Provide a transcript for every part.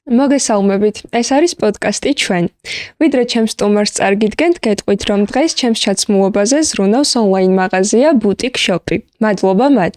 მოგესალმებით. ეს არის პოდკასტი ჩვენ. ვიდრე ჩემს სტუმარს წარგიდგენთ, გეტყვით, რომ დღეს ჩემს ჩაცმულობაზე ზრუნავს ონლაინ მაღაზია ბუტიკ შოპი. მადლობა მათ.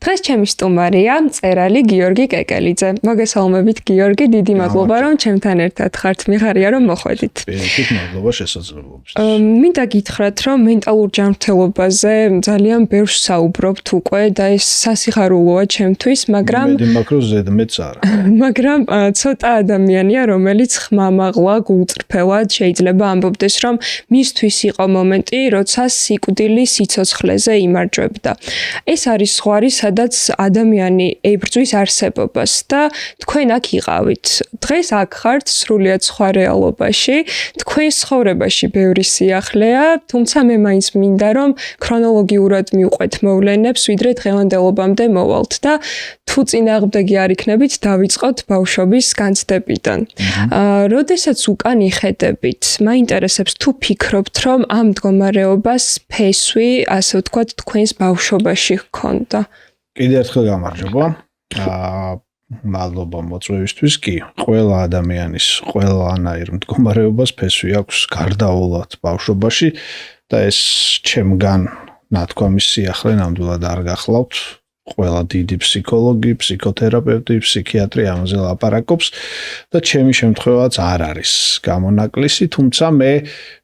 დღეს ჩემი სტუმარია მწერალი გიორგი კეკელიძე. მოგესალმებით გიორგი, დიდი მადლობა რომ ჩემთან ერთად ხართ. მიხარია რომ მოხვედით. პირიქით მადლობა შესაძლებლობისთვის. მინდა გითხრათ, რომ მენტალურ ჯანმრთელობაზე ძალიან ბევრს საუბრობთ უკვე და ეს სასიხარულოა ჩემთვის, მაგრამ მედი მაქრო ზედმეტს არა. მაგრამ ცოტა ადამიანია, რომელიც ხმამაღლა, გულწრფელად შეიძლება ამბობდეს, რომ მისთვის იყო მომენტი, როცა სიკვდილი სიცოცხლეზე იმარჯვებდა. ეს არის ზღვარი, სადაც ადამიანი ებრძვის არსებობას და თქვენ აქ იყავით. დღეს აქ ხართ სრულიად სხვა რეალობაში, თქვენ ცხოვრებაში ბევრი სიახლეა, თუმცა მე მაინც მინდა, რომ ქრონოლოგიურად მივყვეთ მოვლენებს, ვიდრე დღევანდელობამდე მოვალთ და თუ წინააღმდეგი არ იქნებით, დავიწყოთ ბავშვობის განცდებიდან. როდესაც უკან იხედებით, მაინტერესებს თუ ფიქრობთ, რომ ამ მდგომარეობას ფესვი, ასე ვთქვათ, თქვენს ბავშვობაში ჰქონდა. კიდე ერთხელ გამარჯობა. მადლობა მოწვევისთვის. კი, ყველა ადამიანის ყველანაირ მდგომარეობას ფესვი აქვს გარდაულად ბავშვობაში და ეს ჩემგან ნათქვამის სიახლე ნამდვილად არ გახლავთ. ყველა დიდი ფსიქოლოგი, ფსიქოთერაპევტი, ფსიქიატრი ამაზე ლაპარაკობს და ჩემი შემთხვევაც არ არის გამონაკლისი, თუმცა მე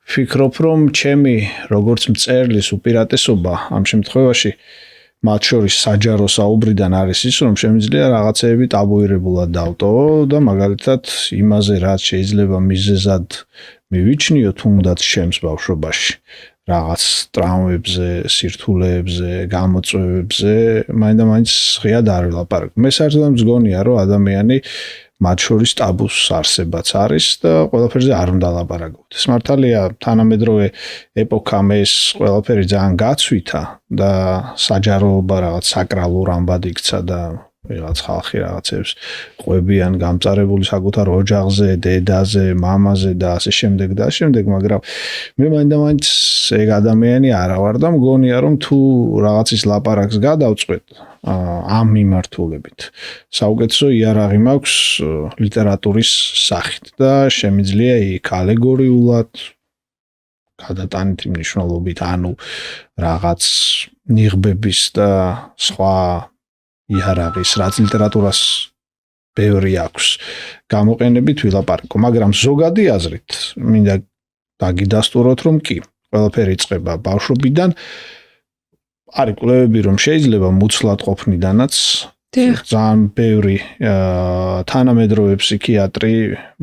ვფიქრობ, რომ ჩემი როგორც მწერლის უპირატესობა ამ შემთხვევაში მათ შორის საჯარო საუბრიდან არის ის, რომ შემიძლია რაღაცეები ტაბუირებულად დავტოვო და მაგალითად იმაზე, რაც შეიძლება მიზეზად მივიჩნიო თუნდაც ჩემს ბავშვობაში. რაღაც ტრაუმებზე, სირთულეებზე, გამოწვევებზე, მაინდა-მაინც ღიად არ ვლაპარაკ. მე საერთოდ მგონია, რომ ადამიანი მათ შორის ტაბუს არსებაც არის და ყველაფერზე არ უნდა ლაპარაკოთ. ეს მართალია თანამედროვე ეპოქამ ეს ყველაფერი ძალიან გაცვითა და საჯაროობა რაღაც საკრალურ ამბად იქცა და რაღაც ხალხი რაღაცებს ყვებიან გამწარებული საკუთარ ოჯახზე, დედაზე, მამაზე და ასე შემდეგ და ასე შემდეგ, მაგრამ მე მაინდა-მაინც ეგ ადამიანი არა ვარ და მგონია, რომ თუ რაღაცის ლაპარაკს გადავწყვეტ ამ მიმართულებით, საუკეთესო იარაღი მაქვს ლიტერატურის სახით და შემიძლია იქ ალეგორიულად გადატანითი მნიშვნელობით, ანუ რაღაც ნიღბების და სხვა იარაღის, რაც ლიტერატურას ბევრი აქვს, გამოყენებით ვილაპარაკო, მაგრამ ზოგადი აზრით მინდა დაგიდასტუროთ, რომ კი, ყველაფერი იწყება ბავშვობიდან. არის კვლევები, რომ შეიძლება მუცლად ყოფნიდანაც ძალიან ბევრი თანამედროვე ფსიქიატრი,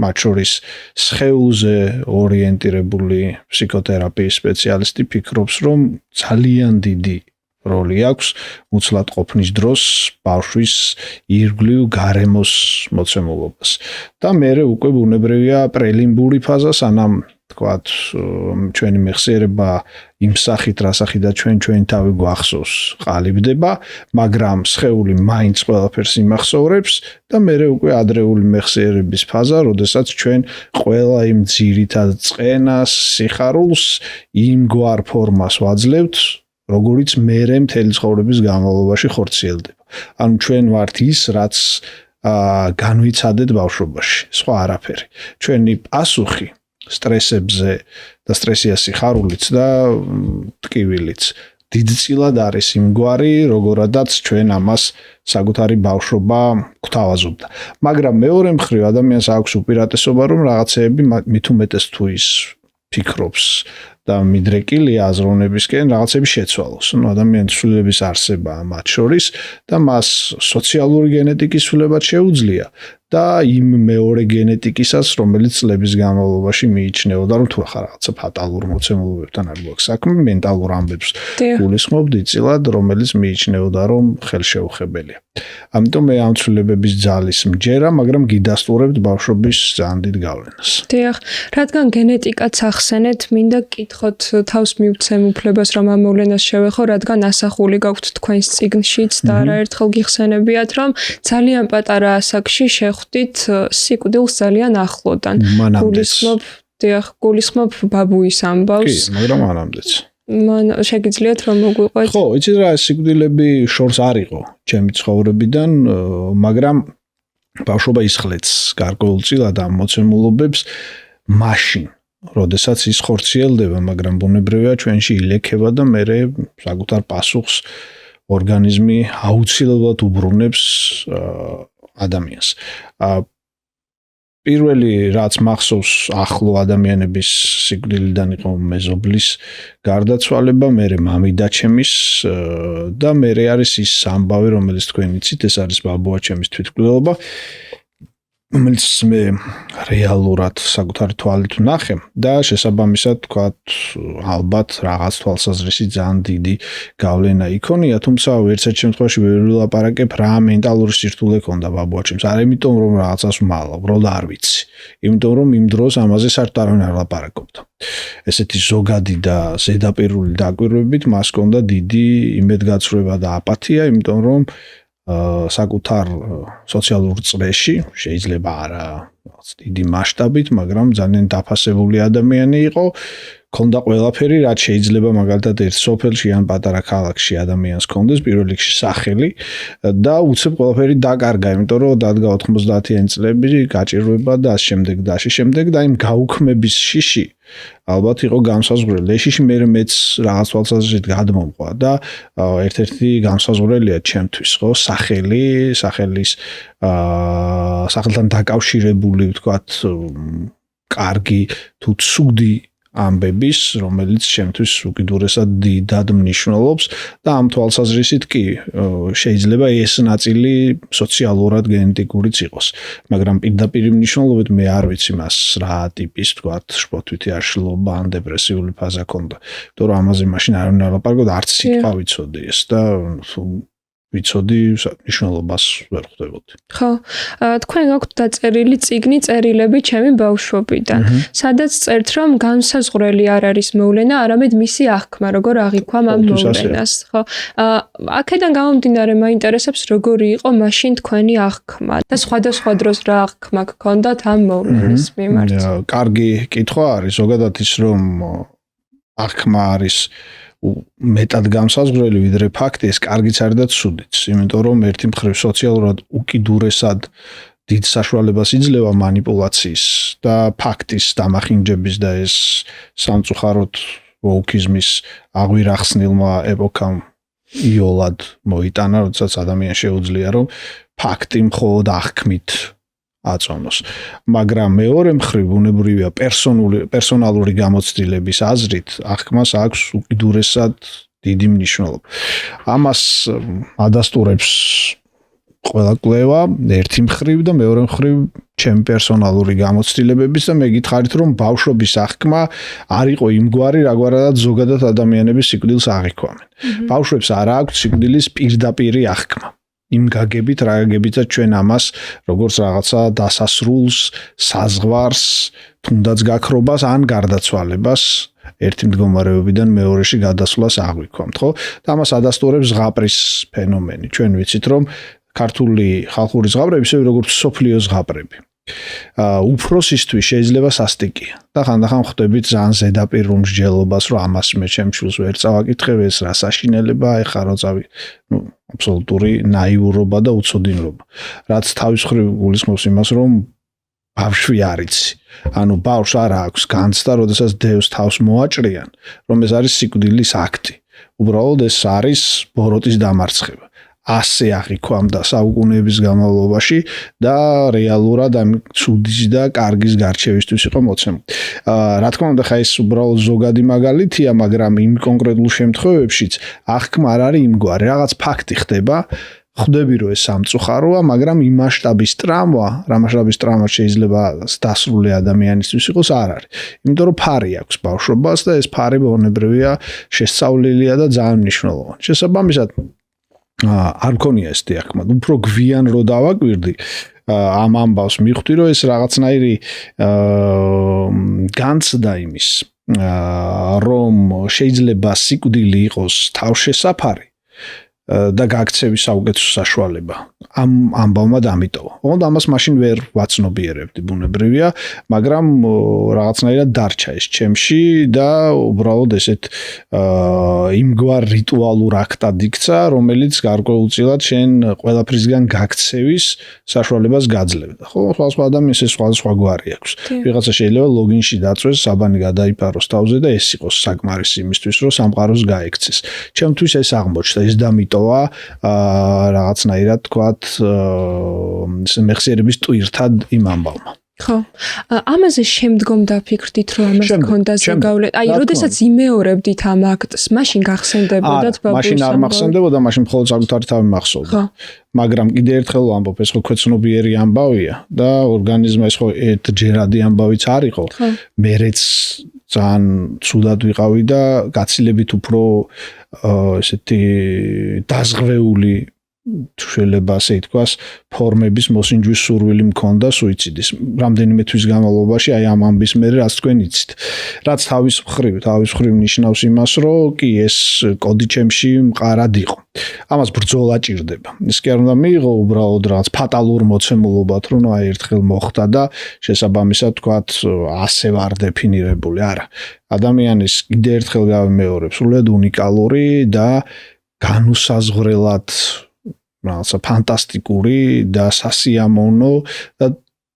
მათ შორის სხეულზე ორიენტირებული ფსიქოთერაპიის სპეციალისტი ფიქრობს, რომ ძალიან დიდი როლი აქვს მუცლად ყოფნის დროს ბავშვის ირგვლივ გარემოს მოცემულობას. და მერე უკვე ბუნებრივია პრელიმინური ფაზა, სანამ თქვათ ჩვენი მეხსიერება იმ სახით, რა სახიდან ჩვენი თავი გვახსოვს, ყალიბდება, მაგრამ სხეული მაინც ყველაფერს იმახსოვრებს და მერე უკვე ადრეული მეხსიერების ფაზა, როდესაც ჩვენ ყველა იმ ძირითად წყენას, სიხარულს იმგვარ ფორმას ვაძლევთ, როგორიც მერე მთელი ცხოვრების განმავლობაში ხორციელდება. ანუ ჩვენ ვართ ის, რაც განვიცადეთ ბავშვობაში, სხვა არაფერი. ჩვენი პასუხი სტრესებზე და სტრესია სიხარულიც და ტკივილიც დიდწილად არის იმგვარი, როგორადაც ჩვენ ამას საკუთარი ბავშვობა გვთავაზობდა. მაგრამ მეორე მხრივ ადამიანს აქვს უპირატესობა, რომ რაღაცეები მით უმეტეს თუ ის ფიქრობს და მიდრეკილია აზროვნებისკენ რაღაცები შეცვალოს. ადამიანის ცვლილების არსებაა მათ შორის და მას სოციალური გენეტიკის ცვლილებაც შეუძლია და იმ მეორე გენეტიკისაც, რომელიც წლების განმავლობაში მიიჩნეოდა, რომ თუ ახლა რაღაცა ფატალურ მოცემულობებთან არ გვაქვს საქმე, მენტალურ ამბებს გულისხმობ დიდწილად, რომელიც მიიჩნეოდა, რომ ხელშეუხებელია. ამიტომ მე ამ ცვლილებების ძალის მჯერა, მაგრამ გიდასტურებთ ბავშვობის ძალიან დიდ გავლენას. დიახ, რადგან გენეტიკაც ახსენეთ, მინდა გკითხოთ თავს მივცემ უფლებას, რომ ამ მოვლენას შევეხო, რადგან ასახული გაქვთ თქვენს წიგნშიც და არაერთხელ გიხსენებიათ, რომ ძალიან პატარა ასაკში ხვდით სიკვდილს ძალიან ახლოდან. გულისხმობ ბაბუის ამბავს. კი, მაგრამ მანამდეც. შეგიძლიათ რომ მოგვიყვეთ? ხო, იცით რა, სიკვდილები შორს არ იყო ჩემი ცხოვრებიდან, მაგრამ ბავშვობა ისხლեց გარკვეულწილად ამ მოცემულობებს მაშინ, როდესაც ის ხორციელდება, მაგრამ ბუნებრივია ჩვენში ილექება და მე საკუთარ პასუხს ორგანიზმი აუცილებლად უბრუნებს ადამიანს. პირველი რაც მახსოვს ახლო ადამიანების სიკვდილიდან იყო მეზობლის გარდაცვალება, მერე მამიდაჩემის და მერე არის ის ამბავი, რომელიც თქვენ იცით, ეს არის ბაბუაჩემის თვითმკვლელობა, რომელიც მე რეალურად საკუთარი თვალით ვნახე და შესაბამისად თქვათ ალბათ რაღაც თვალსაზრისით ძალიან დიდი გავლენა იქონია, თუმცა ვერცერთ შემთხვევაში ვერ ვილაპარაკებ რა მენტალური სირთულე ჰქონდა ბაბუაჩემს. არ იმიტომ რომ რაღაცას ვმალავ, უბრალოდ არ ვიცი. იმიტომ რომ იმ დროს ამაზე საერთოდ არავინ არ ლაპარაკობდა. ესეთი ზოგადი და ზედაპირული დაკვირვებით მას ჰქონდა დიდი იმედგაცრუება და აპათია, იმიტომ რომ საკუთარ სოციალურ წრეში შეიძლება არა დიდი მასშტაბით, მაგრამ ძალიან დაფასებული ადამიანი იყო, ქონდა ყველაფერი, რაც შეიძლება მაგალითად ერთ სოფელში ან პატარა ქალაქში ადამიანს ქონდეს, პირველ რიგში სახელი და უცებ ყველაფერი დაკარგა, იმიტომ რომ დადგა 90-იანი წლები, გაჭირვება და ამ შემდეგ და იმ გაუქმების შიში ალბათ იყო განსაზღვრელი. ეს შიში მეც რაღაც თვალსაზრისით გადმომყვა და ერთ-ერთი განსაზღვრელია ჩემთვის, ხო, სახელის სახელთან დაკავშირებული, ვთქვათ, კარგი თუ ცუდი ამბების, რომელიც ჩემთვის უკიდურესად დიდად მნიშვნელობს და ამ თვალსაზრისით კი შეიძლება ეს ნაწილი სოციალურად გენეტიკურიც იყოს, მაგრამ პირდაპირ მნიშვნელობით მე არ ვიცი მას რა ტიპის, ვთქვათ, შფოთვითი აშლილობა ან დეპრესიული ფაზა ქონდა. იმიტომ რომ ამაზე მაშინ არ ვნალაპარაკობ, არც სიტყვა ვიცოდი ეს და ვიცოდი მნიშვნელობას ვერ ხვდებოდი. ხო, თქვენ გაქვთ დაწერილი წიგნი წერილები ჩემი ბავშვობიდან, სადაც წერთ, რომ განსაზღვრელი არ არის მოვლენა, არამედ მისი აღქმა, როგორ აღიქვამ ამ მოვლენას, ხო? აქედან გამომდინარე მაინტერესებს, როგორი იყო მაშინ თქვენი აღქმა და სხვადასხვა დროს რა აღქმა გქონდათ ამ მოვლენის მიმართ. კარგი კითხვა არის, ზოგადად ის რომ აღქმა არის მეტად განსაზღვრელი ვიდრე ფაქტი, ეს კარგიც არის და ცუდიც, იმიტომ რომ ერთი მხრივ სოციალურად უკიდურესად დიდ საშუალებას იძლევა манипуляციის და ფაქტის დამახინჯების და ეს სამწუხაროდ ვოუკიზმის აღვირახსნილმა ეპოქამ იოლად მოიტანა, როდესაც ადამიანს შეუძლია რომ ფაქტი მხოლოდ აღქმით აწონოს. მაგრამ მეორე მხრივ ბუნებრივია პერსონალური გამოცდილების აზრით აღქმას აქვს უკიდურესად დიდი მნიშვნელობა. ამას ადასტურებს ყველა კვლევა ერთი მხრივ და მეორე მხრივ ჩემი პერსონალური გამოცდილებების და მე გითხარით რომ ბავშვობის აღქმა არ იყო იმგვარი, რაგვარად ზოგადად ადამიანების სიკვდილს აღიქვამენ. ბავშვებს არ აქვს სიკვდილის პირდაპირი აღქმა. იმ გაგებით, რა გაგებითაც ჩვენ ამას როგორც რაღაცა დასასრულს, საზღვარს, თუნდაც გაქრობას ან გარდაცვალებას ერთი მდგომარეობიდან მეორეში გადასვლას აღვიქვამთ, ხო? და ამას ადასტურებს ზღაპრის ფენომენი. ჩვენ ვიცით რომ ქართული ხალხური ზღაპრები, ისე როგორც სოფლიო ზღაპრები, უფროსისთვის შეიძლება სასტიკია და ხანდახან ხვდებით ძალიან ზედაპირ უმსჯელობას, რომ ამას მე ჩემ შვილს ვერ წავაკითხებ, ეს რა საშინელება, ეხა რო წავი, აბსოლუტური ნაიურობა და უცოდინლობა. რაც თავის მხრივ გულისხმობს იმას, რომ ბავშვი არ იცი. ანუ ბავშვს არ აქვს განცდა, როდესაც დევს თავს მოაჭრიან, რომ ეს არის სიკვდილის აქტი. უბრალოდ ეს არის ბოროტის დამარცხება. ასე აღიქვამდა საუკუნეების განმავლობაში და რეალურად ამ ცუდის და კარგის გარჩევისთვის იყო მოცემული. რა თქმა უნდა, ხა ეს უბრალოდ ზოგადი მაგალითია, მაგრამ იმ კონკრეტულ შემთხვევებშიც აღქმა არ არის იმგვარი, რაღაც ფაქტი ხდება, ხვდები რომ ეს სამწუხაროა, მაგრამ იმ მასშტაბის ტრამვა, რა მასშტაბის ტრამვა შეიძლება დასრული ადამიანისთვის იყოს, არ არის. იმიტომ რომ ფარი აქვს ბავშვობას და ეს ფარი ბუნებრივია შესწავლილია და ძალიან მნიშვნელოვანი. შესაბამისად არ მქონია ეს დიახმა, უფრო გვიან რო დავაკვირდი ამ ამბავს მივხვდი რომ ეს რაღაცნაირი განცდა იმის რომ შეიძლება სიკვდილი იყოს თავშესაფარი და გაქცევის საუკეთესო საშუალება. ამ ამბავმა დამიტოვა. ოღონდ ამას მაშინ ვერ ვაცნობიერებდი, ბუნებრივია, მაგრამ რაღაცნაირად დარჩა ეს ჩემში და უბრალოდ ესეთ იმგვარ რიტუალურ აქტად იქცა, რომელიც გარკვეულწილად შენ ყველაფრისგან გაქცევის საშუალებას გაძლევდა. ხო, სხვა ადამიანს ეს სხვა გვარი აქვს. ვიღაცა შეიძლება ლოგინში დაწვეს, საბანი გადაიფაროს თავზე და ეს იყოს საკმარისი იმისთვის, რომ სამყაროს გაექცეს. ჩემთვის ეს აღმოჩნდა, ეს დამიტოვა რაღაცნაირად თქვათ მეხსიერების ტვირთად იმ ამბავმა. ხო. ამაზე შემდგომ დაფიქრდით, რომ ამას გქონდა ზეგავლე. აი, როდესაც იმეორებდით ამ აქტს, მაშინ გახსენდებოდათ ბაბუის ამბავი? მაშინ არ მახსენდებოდა, მაშინ მხოლოდ საკუთარი თავი მახსოვდა. მაგრამ კიდე ერთხელ ვამბობ, ეს ხო ქვეცნობიერი ამბავია და ორგანიზმა ეს ხო ერთჯერადი ამბავიც არ იყო. მერეც ძალიან ცუდად ვიყავი და გაცილებით უფრო ესეთი დაზღვეული შეიძლება ასე ითქვას, ფორმების მოსინჯვის სურვილი მქონდა სუიციდის. რამდენიმე თვის განმავლობაში აი ამ ამბის მერე რაც თქვენ იცით. რაც თავის მხრივ ნიშნავს იმას, რომ კი ეს კოდი ჩემში მყარად იყო. ამას ბრძოლა ჭირდება. ის კი არ უნდა მიიღო უბრალოდ რაღაც ფატალურ მოცემულობად, რომ აი ერთხელ მოხდა და შესაბამისად თქვათ ასე ვარ დეფინირებული. არა. ადამიანის კიდე ერთხელ გავიმეორებ, სრულიად უნიკალური და განუსაზღვრელად რაღაცა ფანტასტიკური და სასიამოვნო და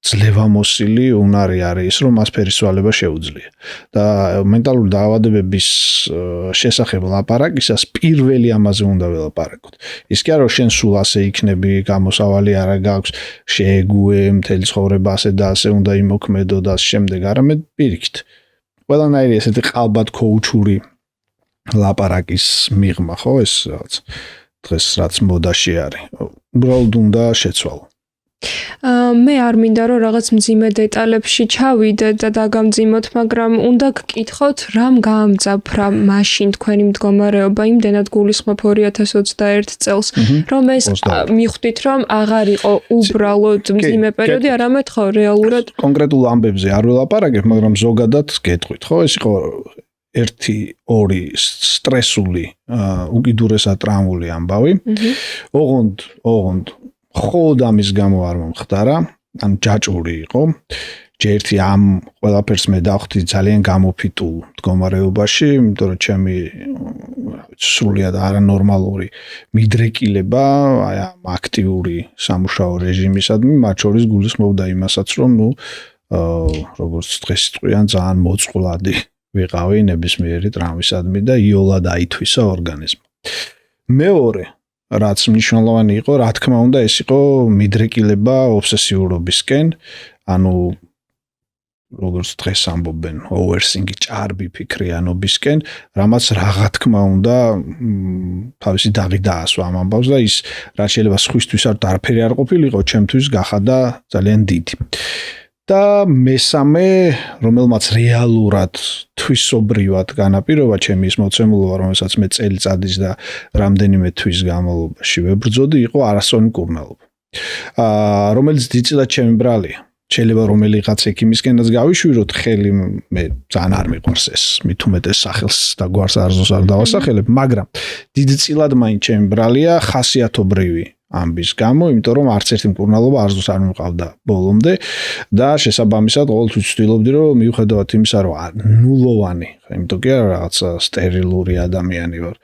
ძლევამოსილი უნარი არის, რომ მას ფერისვალება შეუძლია. და მენტალური დაავადებების შესახებ ლაპარაკისას პირველი ამაზე უნდა ველაპარაკოთ. ის კი არა, რომ შენ სულ ასე იქნები, გამოსავალი არა გაქვს, შეეგუე, მთელი ცხოვრება ასე და ასე უნდა იმოქმედო და ამ შემდეგ, არამედ პირიქით. ყველანაირი ესეთი ყალბად ქოუჩური ლაპარაკის მიღმა, ხო, ეს რაღაც დღეს რაც მოდაში არის. უბრალოდ უნდა შეცვალო. მე არ მინდა რომ რაღაც მძიმე დეტალებში ჩავიდეთ და დაგამძიმოთ, მაგრამ უნდა გკითხოთ, რამ გაამძაფრა მაშინ თქვენი მდგომარეობა იმდენად გულისხმობ 2021 წელს, რომ ეს მიხვდით, რომ აღარ იყო უბრალოდ მძიმე პერიოდი, არამედ ხო რეალურად კონკრეტულ ამბებზე არ ველაპარაკებ, მაგრამ ზოგადად გეტყვით, ხო, ეს იყო 1-2 სტრესული, უკიდურესად ტრამვული ამბავი. ოღონდ ხოდ ამის გამო არ მომხდარა, ან ჯაჭვური იყო. ჯერთი ამ ყველაფერს მე დავხვდი ძალიან გამოფიტულ მდგომარეობაში, იმიტომ რომ ჩემი სრულიად არანორმალური მიდრეკილება, აი ამ აქტიური სამუშაო რეჟიმისადმი, მათ შორის გულისხმობდა იმასაც, რომ როგორც დღეს თქვიან, ძალიან მოწყვლადი ვიყავი ნებისმიერი ტრამვისადმი და იოლად აითვისა ორგანიზმი. მეორე რაც მნიშვნელოვანი იყო, რა თქმა უნდა, ეს იყო მიდრეკილება ობსესიურობისკენ, ანუ როგორც დღეს ამბობენ, overthinking, ჭარბი ფიქრიანობისკენ, რამაც რა თქმა უნდა თავისი დაღი დაასვა ამ ამბავს და ის რაც შეიძლება სხვისთვის არაფერი არ ყოფილიყო, ჩემთვის გახადა ძალიან დიდი. და მესამე, რომელმაც რეალურად თვისობრივად განაპირობა ჩემი ის მოცემულობა, რომელსაც მე წელიწადის და რამდენიმე თვის განმავლობაში ვებრძოდი, იყო არასწორი მკურნალობა. რომელიც დიდწილად ჩემი ბრალია. შეიძლება რომელიღაც ექიმისკენაც გავიშვიროთ ხელი, მე ძალიან არ მიყვარს ეს, მით უმეტეს სახელს და გვარს არზოს არ დავასახელებ, მაგრამ დიდწილად მაინც ჩემი ბრალია ხასიათობრივი ამბის გამო, იმიტომ რომ არც ერთი მკურნალობა არზოს არ მიყავდა ბოლომდე და შესაბამისად ყოველთვის ვცდილობდი, რომ მიუხედავად იმისა, რომ ნულოვანი, იმიტომ კი არა რაღაცა სტერილური ადამიანი ვარ.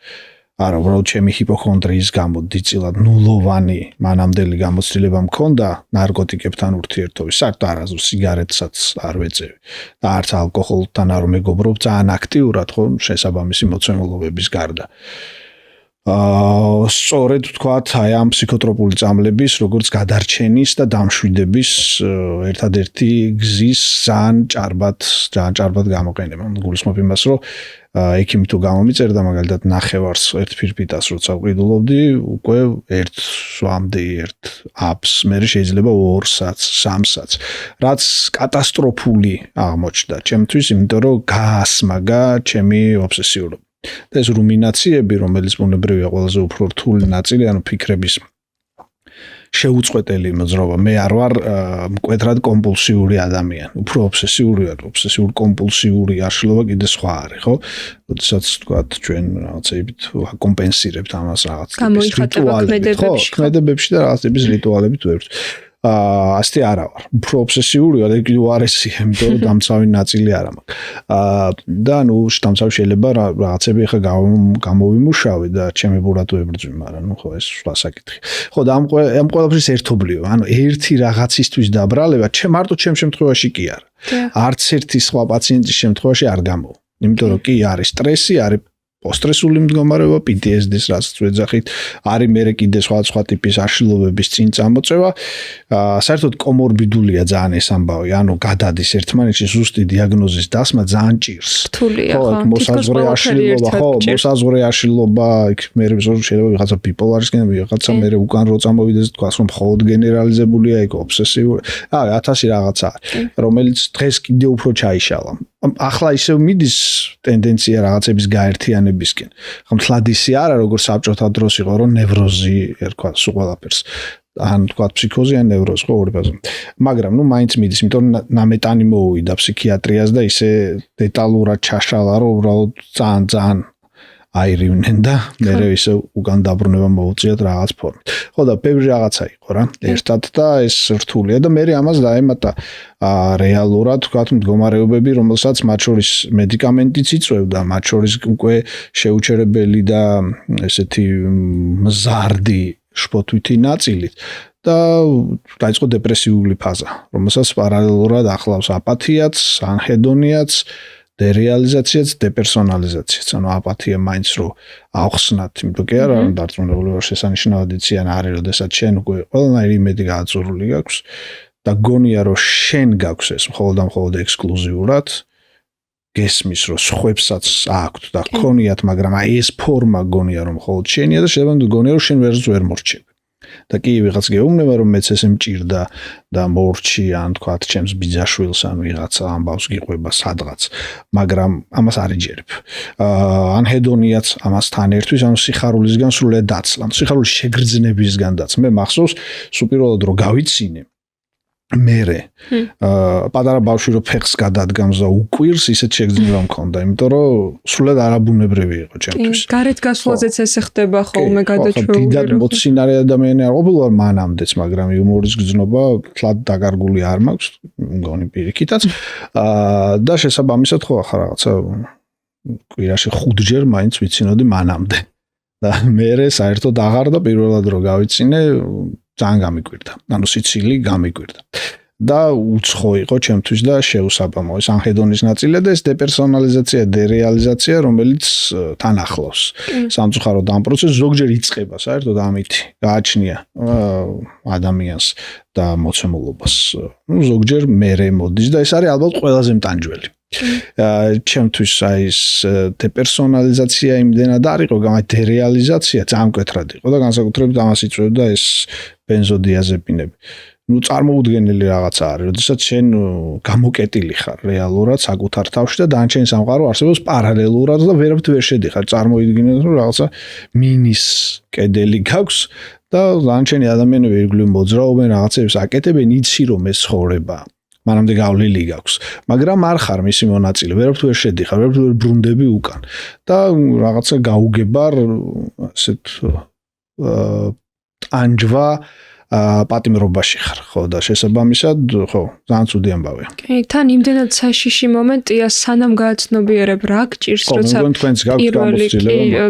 არა, უბრალოდ ჩემი ჰიპოქონდრიის გამო დიდწილად ნულოვანი მანამდელი გამოცდილება მქონდა ნარკოტიკებთან ურთიერთობის, საერთოდ არასდროს სიგარეტსაც არ ვეწევი და არც ალკოჰოლთან არ მეგობრობ ძალიან აქტიურად, ხო, შესაბამისი მოცემულობების გარდა. სწორედ ვთქვათ, აი ამ ფსიქოტროპული წამლების, როგორც გადარჩენის და დამშვიდების ერთადერთი გზის ძალიან ჭარბად გამოყენება. გულისხმობ იმას, რომ ექიმი თუ გამომიწერდა მაგალითად ნახევარს ერთ ფირფიტას როცა ვყიდულობდი, უკვე ერთ სვამდი, ერთ აპს, მე შეიძლება 2 საათს, 3 საათს, რაც კატასტროფული აღმოჩნდა ჩემთვის, იმიტომ რომ გაასმაგა ჩემი ობსესიურობა. და ეს რუმინაციები, რომელიც ბუნებრივია ყველაზე უფრო რთული ნაწილი, ანუ ფიქრების შეუწყვეტელი მოძრაობა. მე არ ვარ მკვეთრად კომპულსიური ადამიანი. უფრო ობსესიური ვარ, ობსესიურ კომპულსიური არშილობა კიდე სხვა არის, ხო? როდესაც თქვა ჩვენ რაღაცებით კომპენსირებთ ამას რაღაც რიტუალებით, ქმედებებში და რაღაც ტიპის რიტუალებით ვერც. ასეთი არა ვარ. უფრო ობსესიური ვარ, ეგ უარესია, იმიტომ რომ დამცავი ნაწილი არა მაქვს. და ნუ დამცავი შეიძლება რაღაცები ხა გამოვიმუშავე და ჩემებურად ვებრძვი, მაგრამ ნუ ხო ეს სხვა საკითხი. ხო და ამ ყველაფრის ერთობლიო, ანუ ერთი რაღაცისთვის დაბრალება მარტო ჩემ შემთხვევაში კი არა. არც ერთი სხვა პაციენტის შემთხვევაში არ გამოვა. იმიტომ რომ კი არის სტრესი, არის პოსტრესული მდგომარეობა, PTSD-ს რასაც ვეძახით, არის მერე კიდე სხვა ტიპის აშლილობების წინ წამოწევა. საერთოდ კომორბიდულია ძალიან ეს ამბავი, ანუ გადადის ერთმანეთში ზუსტი დიაგნოზის დასმა ძალიან ჭირს. რთულია, ხო? მოსაზღვრე აშლილობა, ხო, მოსაზღვრე აშლილობა, იქ მერე შეიძლება ვიღაცა ბიპოლარისკენ, ვიღაცა მერე უკან რო წამოვიდეს, თქვას რომ მხოლოდ გენერალიზებულია, იქ ობსესიური. 1000 რაღაცა, რომელიც დღეს კიდე უფრო ჩაიშალა. ახლა ისევ მიდის ტენდენცია რაღაცების გაერთიანებისკენ. ხომ თლად ისე არა, როგორც საბჭოთა დროს იყო, რომ ნევროზი ერქვა სულ ყველაფერს. ან თქვა ფსიქოზი ან ნევროზი, ხო, ორი ფაზა. მაგრამ ნუ მაინც მიდის, იმიტომ რომ ნამეტანი მოუვიდა ფსიქიატრიას და ისე დეტალურად ჩაშალა, რომ უბრალოდ ძალიან აირივნენ და მერე ისე უკან დაბრუნება მოუწიათ რაღაც ფორმით. ხო და ბევრი რაღაცა იყო რა. ერთად და ეს რთულია და მერე ამას დაემატა რეალურად თქვათ მდგომარეობები, რომელსაც მათ შორის მედიკამენტიც იწვევდა, მათ შორის უკვე შეუჩერებელი და ესეთი მზარდი შფოთვითი ნაწილით და დაიწყო დეპრესიული ფაზა, რომელსაც პარალელურად ახლავს აპათიაც, ანჰედონიაც, დერეალიზაციაც, დეპერსონალიზაციაც, ანუ აპათია მაინც რო ახსნათ, იმიტომ კი არა, დარწმუნებული ვარ შესანიშნავად იციან არის, როდესაც შენ უკვე ყველანაირი იმედი გააწურული გაქვს და გონია რომ შენ გაქვს ეს მხოლოდ ექსკლუზიურად გესმის რომ სხვებსაც აქვთ და ქონიათ, მაგრამ აი ეს ფორმა გონია რომ მხოლოდ შენია და შეიძლება გონია რომ შენ ვერ მორჩები. და კი ვიღაც გეუბნება რომ მეც ესე მჭირდა და მორჩი ან თქვათ ჩემს ბიძაშვილს ან ვიღაცა ამბავს გიყვება სადღაც, მაგრამ ამას არ იჯერებ. ანჰედონიაც ამასთან ერთvis, ანუ სიხარულისგან სრულად დაცლა, სიხარულის შეგრძნებისგან დაცლა. მე მახსოვს სუპირველად რომ გავიცინე მერე პატარა ბავშვი რო ფეხს გადადგამს და უკვირს, ისეთ შეგრძნება მქონდა, იმიტომ რომ სრულად არაბუნებრივი იყო ჩემთვის. გარეთ გასვლაზეც ესე ხდება ხოლმე გადაჩვეული. დიდად მოცინარე ადამიანი არ ყოფილვარ მანამდეც, მაგრამ იუმორის გრძნობა თლად დაკარგული არ მაქვს, მგონი პირიქითაც. და შესაბამისად ხო ახლა რაღაცა კვირაში 5 ჯერ მაინც ვიცინოდი მანამდე. და მერე საერთოდ აღარ და პირველად რო გავიცინე ძალიან გამიკვირდა. ანუ სიცილი გამიკვირდა. და უცხო იყო ჩემთვის და შეუსაბამო ეს ანჰედონის ნაწილი და ეს დეპერსონალიზაცია, დერეალიზაცია, რომელიც თან ახლავს. სამწუხაროდ ამ პროცესს ზოგჯერ იწყება საერთოდ ამითი. გააჩნია ადამიანს და მოცემულობას. ნუ ზოგჯერ მერე მოდის და ეს არის ალბათ ყველაზე მტანჯველი. ჩემთვის აი ეს დეპერსონალიზაცია იმდენად არ იყო, მაგრამ დერეალიზაცია ძალიან მკვეთრად იყო და განსაკუთრებით ამას იწვევდა ეს ბენზოდიაზეპინები. ნუ წარმოუდგენელი რაღაცა არის, როდესაც შენ გამოკეტილი ხარ რეალურად საკუთარ თავში და დანარჩენი სამყარო არსებობს პარალელურად და ვერავთ ვერ შედიხარ. წარმოიდგინე რომ რაღაცა მინის კედელი გაქვს და დანარჩენი ადამიანები ირგვლივ მოძრაობენ, რაღაცებს აკეთებენ, იცი რომ ეს ცხოვრება მანამდე გავლილი გაქვს, მაგრამ არ ხარ მისი მონაწილე, ვერავთ ვერ შედიხარ, ვერავთ ვერ ბრუნდები უკან და რაღაცა გაუგებარ ასეთ ტანჯვა პატიმრობაში ხარ, ხო და შესაბამისად, ხო, ძალიან ცუდი ამბავია. კი, თან იმდენად საშიში მომენტია, სანამ გააცნობიერებ რა გჭირს, როცა პირველი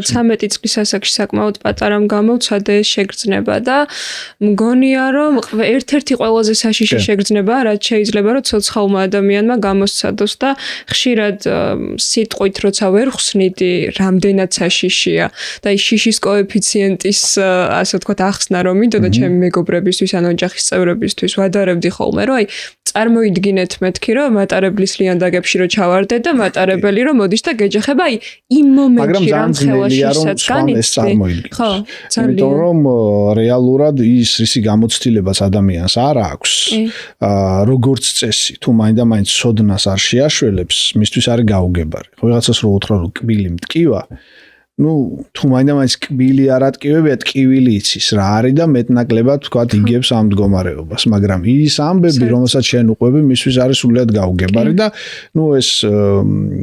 13 წლის ასაკში საკმაოდ პატარამ გამოცადე ეს შეგრძნება და მგონია რომ ერთ-ერთი ყველაზე საშიში შეგრძნება, რაც შეიძლება რომ ცოცხალმა ადამიანმა გამოსცადოს და ხშირად სიტყვით როცა ვერ ხსნიდი, რამდენად საშიშია და ის შიშის კოეფიციენტის ასე ვთქვათ ახსნა რომ მინდოდა ჩემი მეგობრებისთვის ან ოჯახის წევრებისთვის ვადარებდი ხოლმე, რომ აი წარმოიდგინეთ მეთქი რომ მატარებლის ლიანდაგებში რო ჩავარდე და მატარებელი რომ მოდის და გეჯახება, აი იმ მომენტში რამ ხელაშისაც განიცდი. ხო, იმიტომ რომ რეალურად ისი გამოცდილებას ადამიანს არ აქვს. როგორც წესი, თუ მაინდა-მაინც სოდნას არ შეაშველებს, მისთვის არის გაუგებარი. ხო, ვიღაცას რო უთხრა რომ კბილი მტკივა, თუ მაინდა-მაინც კბილი არ ატკივებია, ტკივილი იცის რა არის და მეტნაკლებად თქვათ იგებს ამ მდგომარეობას, მაგრამ ის ამბები, რომელსაც შენ უყვები, მისთვის არის სულად გაუგებარი და ეს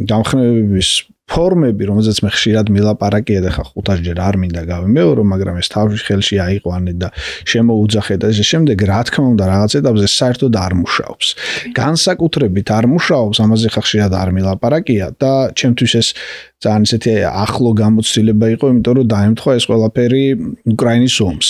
დამხნევების ფორმები, რომელზეც მე ხშირად მილაპარაკია და ხა 500-ჯერ არ მინდა გავიმეორო, მაგრამ ეს თავში ხელში აიყვანე და შემოუძახე და ესე შემდეგ, რა თქმა უნდა, რაღაც ეტაპზე საერთოდ არ მუშაობს. განსაკუთრებით არ მუშაობს, ამაზე ხა ხშირად არ მილაპარაკია და ჩემთვის ეს ძალიან ისეთი ახლო გამოცდილება იყო, იმიტომ რომ დაემთხვა ეს ყველაფერი უკრაინის ომს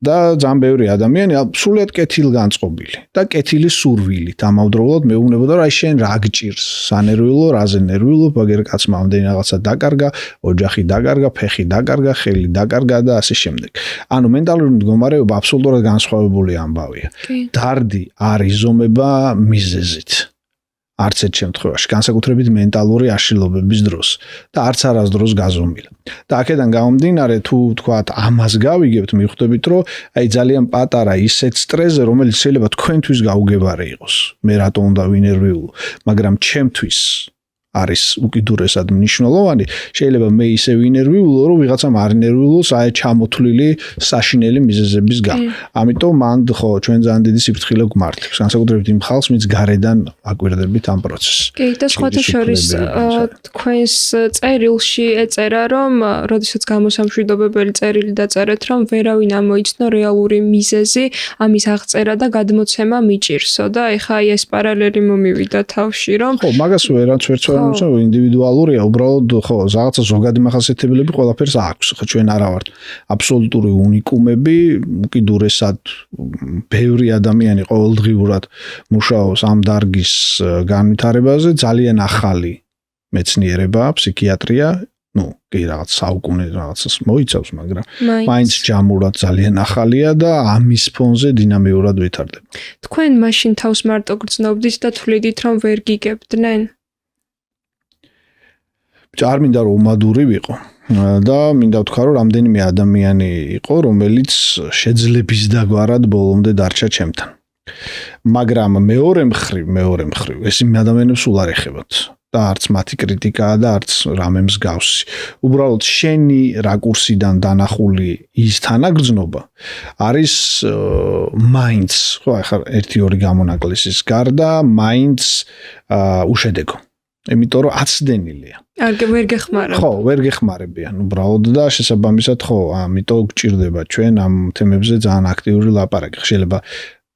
და ძალიან ბევრი ადამიანი სულიად კეთილგანწყობილი და კეთილის სურვილით ამავდროულად მეუბნებოდა, რომ აი შენ რა გჭირს, სანერვიულო, რაზე ნერვიულო, ბაგერ კაცმა ამდენი რაღაცა დაკარგა, ოჯახი დაკარგა, ფეხი დაკარგა, ხელი დაკარგა და ასე შემდეგ. ანუ მენტალური მდგომარეობა აბსოლუტურად განსხვავებული ამბავია. დარდი არ იზომება მიზეზით. არც ერთ შემთხვევაში, განსაკუთრებით მენტალური აშლილობების დროს და არც არასდროს გაზომილა. და აქედან გამომდინარე, თუ თქვათ ამას გავიგებთ, მიხვდებით, რომ აი ძალიან პატარა ისეთ სტრესზე, რომელიც შეიძლება თქვენთვის გაუგებარი იყოს. მე რატო უნდა ვინერვიულო, მაგრამ ჩემთვის არის უკიდურესად მნიშვნელოვანი, შეიძლება მე ისე ვინერვიულო, რომ ვიღაცამ არ ინერვიულოს აი ჩამოთვლილი საშინელი მიზეზების გამო. ამიტომ მან ხო ჩვენ ძალიან დიდი სიფრთხილე გვმართებს, განსაკუთრებით იმ ხალხს, ვინც გარედან აკვირდებით ამ პროცესს. კი, და სხვათა შორის თქვენს წერილში ეწერა, რომ როდესაც გამოსამშვიდობებელი წერილი დაწერეთ, რომ ვერავინ ამოიცნო რეალური მიზეზი, ამის აღწერა და გადმოცემა მიჭირსო და ეხა ეს პარალელი მომივიდა თავში, რომ ხო, მაგას ვერც ინდივიდუალურია, უბრალოდ ხო, რაღაცა ზოგადი მახასიათებლები ყველაფერს აქვს. ხო, ჩვენ არა ვართ აბსოლუტური უნიკუმები, უკიდურესად ბევრი ადამიანი ყოველდღიურად მუშაობს ამ დარგის განვითარებაზე, ძალიან ახალი მეცნიერებაა ფსიქიატრია, კი რაღაც საუკუნე რაღაცას მოიცავს, მაგრამ მაინც ჯამურად ძალიან ახალია და ამის ფონზე დინამიურად ვითარდება. თქვენ მაშინ თავს მარტო გრძნობდით და თვლიდით, რომ ვერ გიგებდნენ? არ მინდა რომ უმადური ვიყო და მინდა ვთქვა რომ რამდენიმე ადამიანი იყო რომელიც შეძლების დაგვარად ბოლომდე დარჩა ჩემთან. მაგრამ მეორე მხრივ ეს იმ ადამიანებს სულ არ ეხებათ და არც მათი კრიტიკაა და არც რამე მსგავსი. უბრალოდ შენი რაკურსიდან დანახული ის თანაგრძნობა არის მაინც, ხო, ახლა 1-2 გამონაკლისის გარდა მაინც უშედეგო. იმიტომ რომ აცდენილია. ვერ გეხმარებიან. ხო, ვერ გეხმარებიან უბრალოდ და შესაბამისად ხო, ამიტომ გჭირდება ჩვენ ამ თემებზე ძალიან აქტიური ლაპარაკი. შეიძლება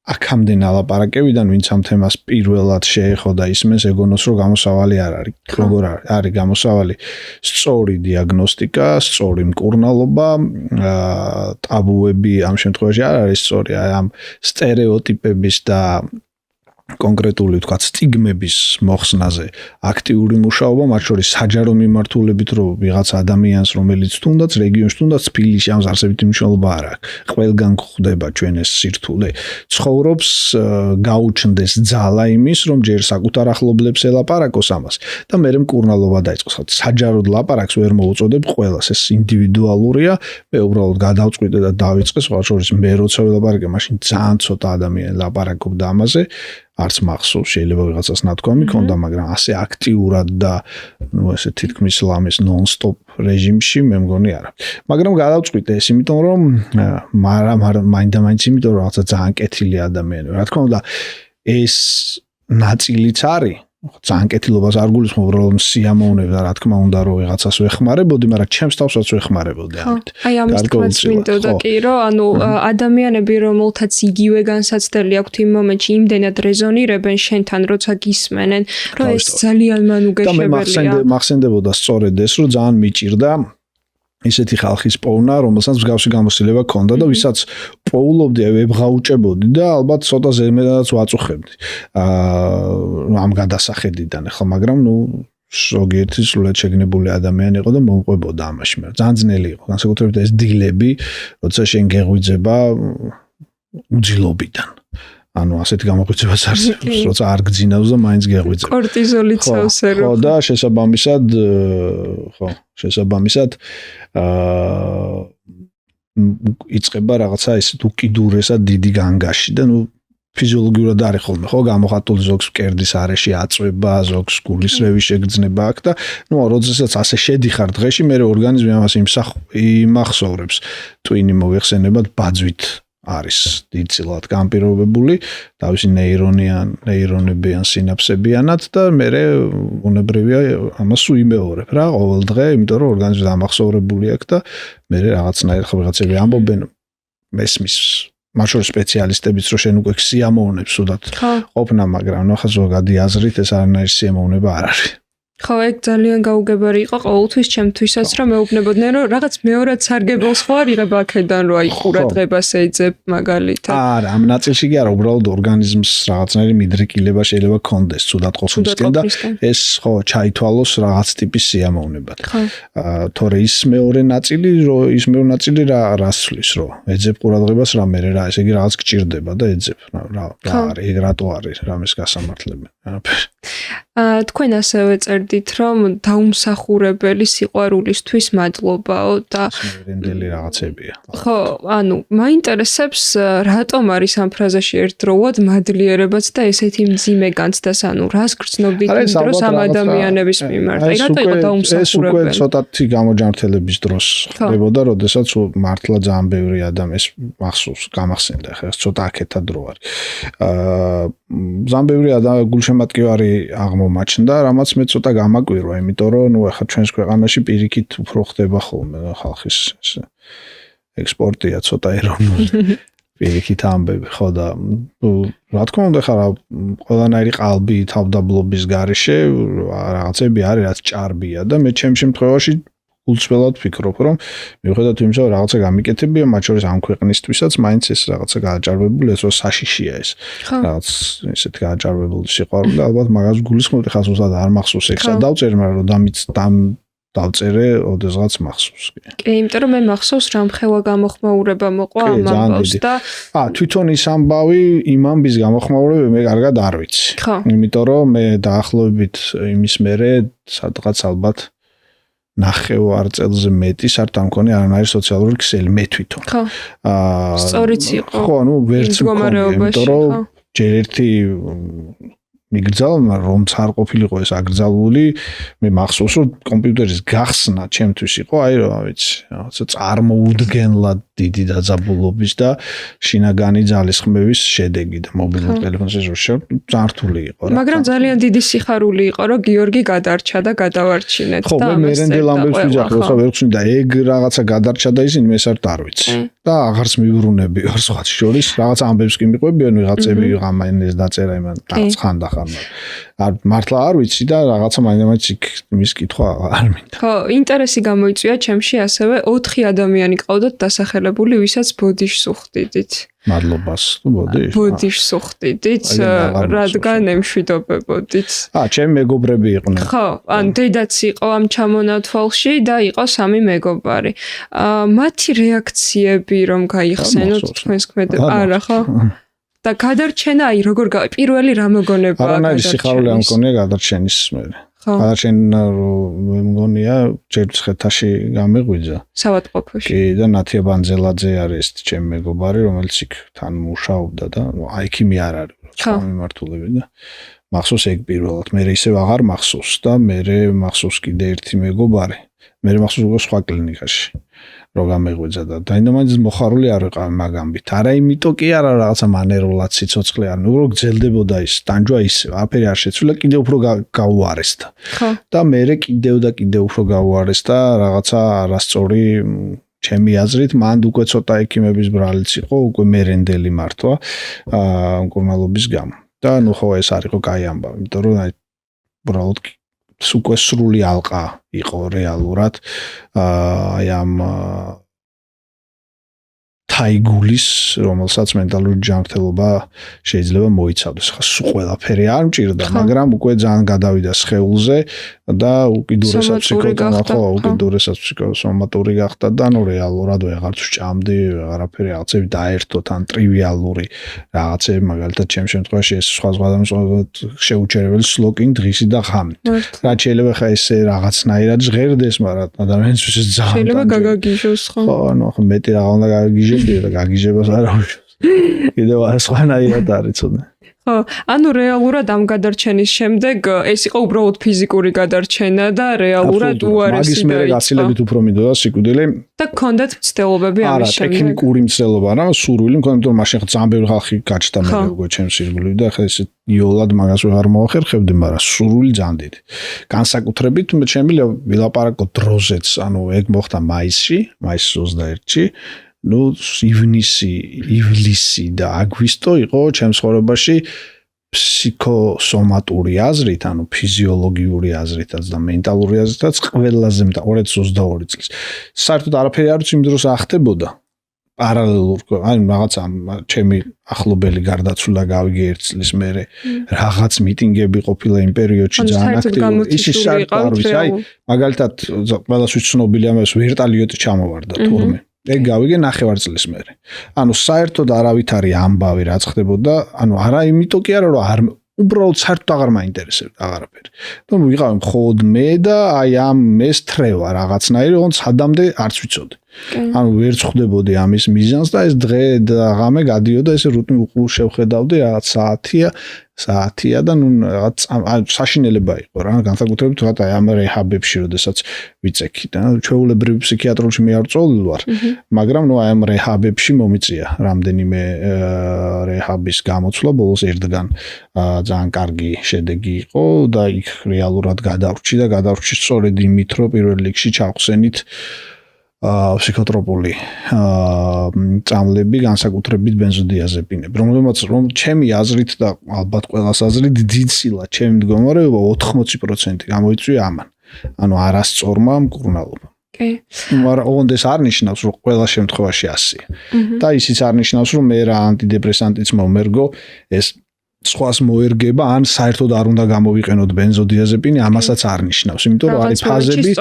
აქამდე ნალაპარაკებიდან ვინც ამ თემას პირველად შეეხო და ისმენს ეგონოს რომ გამოსავალი არ არის. როგორ არის გამოსავალი? სწორი დიაგნოსტიკა, სწორი მკურნალობა, ტაბუები ამ შემთხვევაში არ არის სწორი, ამ სტერეოტიპების და კონკრეტული თქვა სტიგმების მოხსნაზე აქტიური მუშაობა, მათ შორის საჯარო მიმართულებით, რომ ვიღაც ადამიანს, რომელიც თუნდაც რეგიონში, თუნდაც თბილისში ამას არსებითი მნიშვნელობა არ აქვს. ყველგან გვხვდება ჩვენ ეს სირთულე. ცხოვრობს გაუჩნდეს ძალა იმის, რომ ჯერ საკუთარ ახლობლებს ელაპარაკოს ამას და მერე მკურნალობა დაიწყოს. საჯაროდ ლაპარაკს ვერ მოუწოდებ ყველას, ეს ინდივიდუალურია. მე უბრალოდ გადავწყვიტე და დავიწყე, სხვა შორის მე როცა ველაპარაკე, მაშინ ძალიან ცოტა ადამიანი ლაპარაკობდა ამაზე. არც მახსოვს, შეიძლება ვიღაცას ნათქვამი ქონდა, მაგრამ ასე აქტიურად და ესე თითქმის ლამის ნონ-სტოპ რეჟიმში მე მგონი არა. მაგრამ გადავწყვიტე ეს, იმიტომ რომ მაინდა-მაინც იმიტომ რომ რაღაცა ძალიან კეთილი ადამიანი. რა თქმა უნდა, ეს ნაწილიც არის ძალიან კეთილობას არ გულისხმობ, უბრალოდ სიამოვნებ და რა თქმა უნდა რომ ვიღაცას ვეხმარებოდი, მაგრამ ჩემს თავსაც ვეხმარებოდი ამით. აი ამის თქმაც მინდოდა კი, რომ ანუ ადამიანები, რომელთაც იგივე განსაცდელი აქვთ იმ მომენტში, იმდენად რეზონირებენ შენთან, როცა გისმენენ, რომ ეს ძალიან მანუგეშებელია. და მე მახსენდებოდა სწორედ ეს, რომ ძალიან მიჭირდა ისეთი ხალხის პოვნა, რომელსაც მსგავსი გამოცდილება ჰქონდა და ვისაც პოულობდი, ვებღაუჭებოდი და ალბათ ცოტა ზემედაც ვაწუხებდი. ამ გადასახედიდან ახლა, მაგრამ ზოგიერთი სულად შეგნებული ადამიანი იყო და მომყვებოდა ამაში, მაგრამ ძალიან ძნელი იყო, განსაკუთრებით ეს დილები, როცა შენ გეღვიძება უძილობიდან. ანუ ასეთი გამოღვიძებას არსებობს, როცა არ გძინავს და მაინც გეღვიძება. კორტიზოლი ცავსერო. ხო, და შესაბამისად იწყება რაღაცა ისეთ უკიდურესად დიდი განგაში და ფიზიოლოგიურად არის ხოლმე, ხო, გამოხატული ზოგს მკერდის არეში აწვება, ზოგს გულისრევის შეგრძნება აქვს და როდესაც ასე შედიხარ დღეში, მე ორგანიზმი ამას იმახსოვრებს. ტვინი მოიხსენებად ბაძვით არის დიდწილად განპირობებული, თავისი ნეირონებიან სინაფსებიანად და მე უნებრივია ამას უიმეორებ რა ყოველ დღე, იმიტომ რომ ორგანიზმი დამახსოვრებული აქვს და მე რაღაცნაირად რაღაცები ამბობენ მესმის მათ შორის სპეციალისტებიც რომ შენ უკვე სიამოვნებს უდათ ყოფნა, მაგრამ ნახე ზოგადი აზრით ეს არანაირი სიამოვნება არ არის. ხო, ეგ ძალიან გაუგებარი იყო ყოველთვის ჩემთვისაც, რომ მეუბნებოდნენ, რომ რაღაც მეორად სარგებელს ხო არ იღებ აქედან, რომ აი ყურადღებას ეძებ მაგალითად. არა, ამ ნაწილში კი არა, უბრალოდ ორგანიზმს რაღაცნაირი მიდრეკილება შეიძლება კონდეს ცუდად ყოფნისკენ და ეს ხო ჩაითვალოს რაღაც ტიპის სიამოვნებად. თორე ის მეორე ნაწილი რას ცვლის, რომ ეძებ ყურადღებას რამე რა, ესე იგი რაღაც გჭირდება და ეძებ. რა არის, ეგ რატო არის, რამეს გასამართლებენ. თქვენ ასევე წერდით, რომ დაუმსახურებელი სიყვარულისთვის მადლობაო და მერენდელი რაღაცებია. ხო, ანუ მაინტერესებს რატომ არის ამ ფრაზაში ერთდროულად მადლიერებაც და ესეთი მძიმე განცდას, ანუ რას გრძნობდით იმ დროს ამ ადამიანების მიმართ? აი რატო იყო დაუმსახურებელი? ეს უკვე ცოტათი გამოჯანმრთელების დროს ხდებოდა, როდესაც მართლა ძალიან ბევრი ადამიანი ეს მახსოვს, გამახსენდა, ხა ეს ცოტა აქეთა დრო არის. ძალიან ბევრი გულშემატკივარი აღმომაჩნდა, რამაც მე ცოტა გამაკვირვა, იმიტომ რომ ახლა ჩვენს ქვეყანაში პირიქით უფრო ხდება ხოლმე ხალხის ექსპორტია ცოტა ეროვნული. პირიქით ამბები, ხო და რა თქმა უნდა, ხა ყველანაირი ყალბი თავდაბლობის გარეშე რაღაცები არის, რაც ჭარბია და მე ჩემ შემთხვევაში გულწრფელად ვფიქრობ, რომ მიუხედავად იმისა, რომ რაღაცა გამიკეთებია, მათ შორის ამ ქვეყნისთვისაც, მაინც ეს რაღაცა გააჭარბებული, ეს რო საშიშია ეს. რაღაც ესეთი გააჭარბებული სიყვარული, ალბათ მაგას გულისხმობდი, ხა ზუსტად არ მახსოვს ეგ სად დავწერე, მაგრამ დავწერე, ოდესღაც მახსოვს. კი, იმიტომ რომ მე მახსოვს, რომ ხელა გამოხმაურება მოყვა ამ ამბავს და თვითონ ის ამბავი იმ ამბის გამოხმაურება მე კარგად არ ვიცი. იმიტომ რომ მე დაახლოებით იმის მერე სადღაც ალბათ ნახევარ წელზე მეტი არ დამქონე არანაირი სოციალური ქსელი მე თვითონ. ხო. სწორიც იყო. ხო, ანუ ვერც მქონია, იმიტომ რომ ჯერ ერთი მიგრძალმა რომც არ ყოფილიყო ეს აკრძალული, მე მახსოვს რომ კომპიუტერის გახსნა ჩემთვის იყო, აი რა ვიცი, რაღაცა წარმოუდგენლად დიდი დაძაბულობის და შინაგანი ძალისხმევის შედეგი და მობილურ ტელეფონზე ძალიან რთული იყო რა. მაგრამ ძალიან დიდი სიხარული იყო, რომ გიორგი გადარჩა და გადავარჩინეთ და ამას. ხო, მე მერენდელ ამბებს ვიძახე, ხო, ვერ ვწვინდა ეგ რაღაცა გადარჩა და ისინი მე საერთოდ არ ვიცი. და აღარც მივრუნები ვარ სხვათა შორის, რაღაც ამბებს კი მიყვებიან ვიღაცები, ამაინეს დაწერა იმან რაღაც ხანდახან. არ მართლა არ ვიცი და რაღაცა მაინც მის კითხვა არ მინდა. ხო, ინტერესი გამოიწვია ჩემში ასევე 4 ადამიანი ყავდათ დასახელებული, ვისაც ბოდიშს უხდიდით. მადლობას თუ ბოდიშს? ბოდიშს უხდიდით, რადგან ემშვიდობებოდით. ჩემი მეგობრები იყვნენ. ხო, ან დედაც იყო ამ ჩამონათვალში და იყო 3 მეგობარი. მათი რეაქციები რომ გაიხსენოთ თქვენს ქმედებს, არა ხო? და გადარჩენა, აი როგორ პირველი რა მოგონება გადარჩენის? არანაირი სიხარული არ მგონია გადარჩენის მერე. გადარჩენა მე მგონია ჯერ ცხეთაში გამეღვიძა. სავატყოფოში. კი და ნათია ბანძელაძე არის ჩემი მეგობარი, რომელიც იქ თან მუშაობდა და აი ქიმი არ არის. მიმართულები და მახსოვს ეგ პირველად. მე ისევ აღარ მახსოვს და მე მახსოვს კიდე ერთი მეგობარი. მე მახსოვს უკვე სხვა კლინიკაში. რო გამეღვიძა და დაინდომაინც მოხარული არ ვიყავ მაგამბით. არა იმიტომ კი არა რაღაცა მანერულად სიცოცხლე არ ნუ რო გძელდებოდა ის ტანჯვა ისე აფერი არ შეცვლა კიდე უფრო გაუარესდა. ხო. და მე კიდევ და კიდევ უფრო გაუარესდა რაღაცა არასწორი ჩემი აზრით მანდ უკვე ცოტა ექიმების ბრალიც იყო უკვე მერენდელი მართვა მკურნალობის გამო. და ნუ ხო ეს არ იყო კაი ამბავი, იმიტომ რომ აი უბრალოდ უკვე სრული ალყა იყო რეალურად აი ამ თაიგულის, რომელსაც მენტალური ჯანმრთელობა შეიძლება მოიცავდეს. ხა სულ ყველაფერი არ მჭირდა, მაგრამ უკვე ძალიან გადავიდა სხეულზე და უკიდურესად ფსიქოსომატური გახდა და ნუ რეალურად ვეღარც ვჭამდი, არაფერი რაღაცები დაერთო თან ტრივიალური რაღაცები, მაგალითად ჩემს შემთხვევაში ეს სხვა ადამიანებს შეუჩერებელი სლოკინგ დღისი და ღამე. რაც შეიძლება ხა ესე რაღაცნაირად ჟღერდეს, მაგრამ ადამიანისთვის ეს ძალიან შეიძლება გაგაგიჟოს ხო? ხო, ნუ მეტი რა უნდა გაგაგიჟებდი და გაგიჟებას არ აუშვებს. კიდევ სხვანაირად არის ცოდნა. ხო, ანუ რეალურად ამ გადარჩენის შემდეგ ეს იყო უბრალოდ ფიზიკური გადარჩენა და რეალურად უარესი მაგის მერე გაცილებით უფრო მინდოდა სიკვდილი და გქონდათ მცდელობები ამის შემდეგ. არა, ტექნიკური მცდელობა, რა, სურვილი მქონდა, იმიტომ რომ მაშინ ძალიან ბევრი ხალხი გაჩნდა მე როგორ ჩემს ირგვლივ და ახლა ეს იოლად მაგას ვეღარ მოახერხებდი, მაგრამ სურვილი ძალიან დიდი. განსაკუთრებით მე შემიძლია ვილაპარაკო დროზეც, ანუ ეგ მოხდა მაისში 21-ში. ნუ ივლისი და აგვისტო იყო ჩემს ცხოვრებაში ფსიქოსომატური აზრით, ანუ ფიზიოლოგიური აზრითაც და მენტალური აზრითაც ყველაზე მეტად 2022 წლის. საერთოდ არაფერი არ ვიცი იმ დროს ახდებოდა. პარალელურ, აი რაღაცა ჩემი ახლობელი გარდაცვლა გავიგე 1 წლის მერე რაღაც მიტინგები ყოფილა იმ პერიოდში ძალიან აქტიური. ის საერთოდ არ ვიცი, აი მაგალითად ყველას ვიცნობილი ამას ვერტალიოტი ჩამოვარდა თურმე. ეგ გავიგე 9 წლის მერე. ანუ საერთოდ არავითარი ამბავი რაც ხდებოდა, ანუ არა იმიტომ კი არა რომ არ უბრალოდ საერთოდ აღარ მაინტერესებდა აღარაფერი. და ვიყავი მხოლოდ მე და აი ამ ეს თრევა რაღაცნაირი, თუმცა ადამდე არც ვიცოდი. ანუ ვერ ხვდებოდი ამის მიზანს და ეს დღე და ღამე გადიოდა ესე რუტინი უყურ შევხედავდი რაღაც საათია და ნუ რაღაც საშინელება იყო რა, განსაკუთრებით თქვა აი ამ რეჰაბებში, როდესაც ვიწექი და ჩვეულებრივ ფსიქიატრებში მე არ წოლილ ვარ, მაგრამ ნუ აი ამ რეჰაბებში მომიწია რამდენიმე რეჰაბის გამოცვლა, ბოლოს ერთგან ძალიან კარგი შედეგი იყო და იქ რეალურად გადავრჩი და გადავრჩი სწორედ იმით, რომ პირველ რიგში ჩავხსენით ფსიქოტროპული წამლები, განსაკუთრებით ბენზოდიაზეპინები, რომელმაც ჩემი აზრით და ალბათ ყველას აზრით დიდწილად ჩემი მდგომარეობა 80% გამოიწვია ამან. ანუ არასწორმა მკურნალობამ. მაგრამ ოღონდ ეს არ ნიშნავს, რომ ყველა შემთხვევაში ასეა. და ისიც არ ნიშნავს, რომ მე რა ანტიდეპრესანტიც მომერგო, ეს სხვას მოერგება, ან საერთოდ არ უნდა გამოვიყენოთ ბენზოდიაზეპინი, ამასაც არ ნიშნავს, იმიტომ რომ არის ფაზები,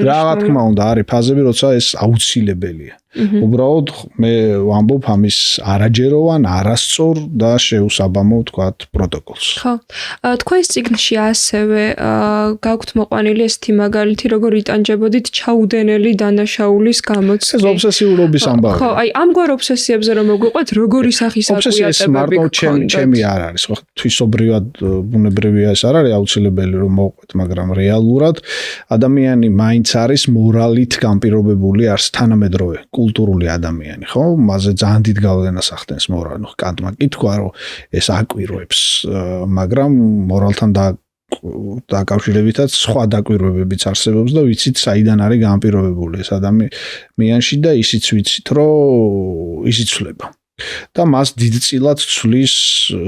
რა თქმა უნდა, არის ფაზები, როცა ეს აუცილებელია. უბრალოდ მე ვამბობ ამის არაჯეროვან, არასწორ და შეუსაბამო ვთქვათ პროტოკოლს. ხო. თქვენს წიგნში ასევე გაქვთ მოყვანილი ესეთი მაგალითი, როგორ იტანჯებოდით ჩაუდენელი დანაშაულის გამოცდები. ეს ობსესიურობის ამბავია. ხო, აი ამგვარ ობსესიებზე რომ მოგვიყვეთ, როგორი სახის აკვიატებები გქონდათ? ჩემი არ არის, ხო, თვისობრივად ბუნებრივია ეს არ არის აუცილებელი რომ მოვყვეთ, მაგრამ რეალურად ადამიანი მაინც არის მორალით განპირობებული არს თანამედროვე კულტურული ადამიანი, ხო? მასზე ძალიან დიდ გავლენას ახდენს მორალი. კანტმა კითხვა, რომ ეს აკვირვებს, მაგრამ მორალთან დაკავშირებითაც სხვა დაკვირვებებიც არსებობს და ვიცით საიდან არის განპირობებული ეს ადამიანში და ისიც ვიცით, რომ ისიცვლება. და მას დიდწილად ცვლის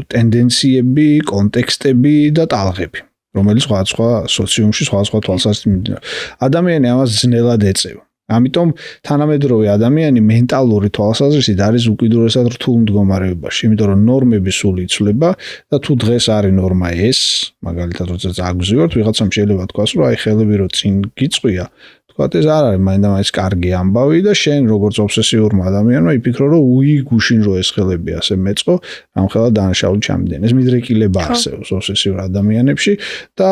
ტენდენციები, კონტექსტები და ტალღები, რომელიც სხვადასხვა სოციუმში სხვადასხვა თვალსაზრისით ადამიანი ამას ძნელად ეწევა. ამიტომ თანამედროვე ადამიანი მენტალური თვალსაზრისით არის უკიდურესად რთულ მდგომარეობაში, იმიტომ რომ ნორმები სულ იცვლება და თუ დღეს არის ნორმა ეს, მაგალითად როდესაც აგვზივართ, ვიღაცამ შეიძლება თქვას, რომ აი ხელები რო წინ გიწყვია, თქვათ ეს არ არის მაინდა-მაინც კარგი ამბავი და შენ როგორც ობსესიურმა ადამიანმა იფიქრო, რომ გუშინ რო ეს ხელები ასე მეწყო, ამხელა დანაშაული ჩამიდენ. ეს მიდრეკილება არსებობს ობსესიურ ადამიანებში და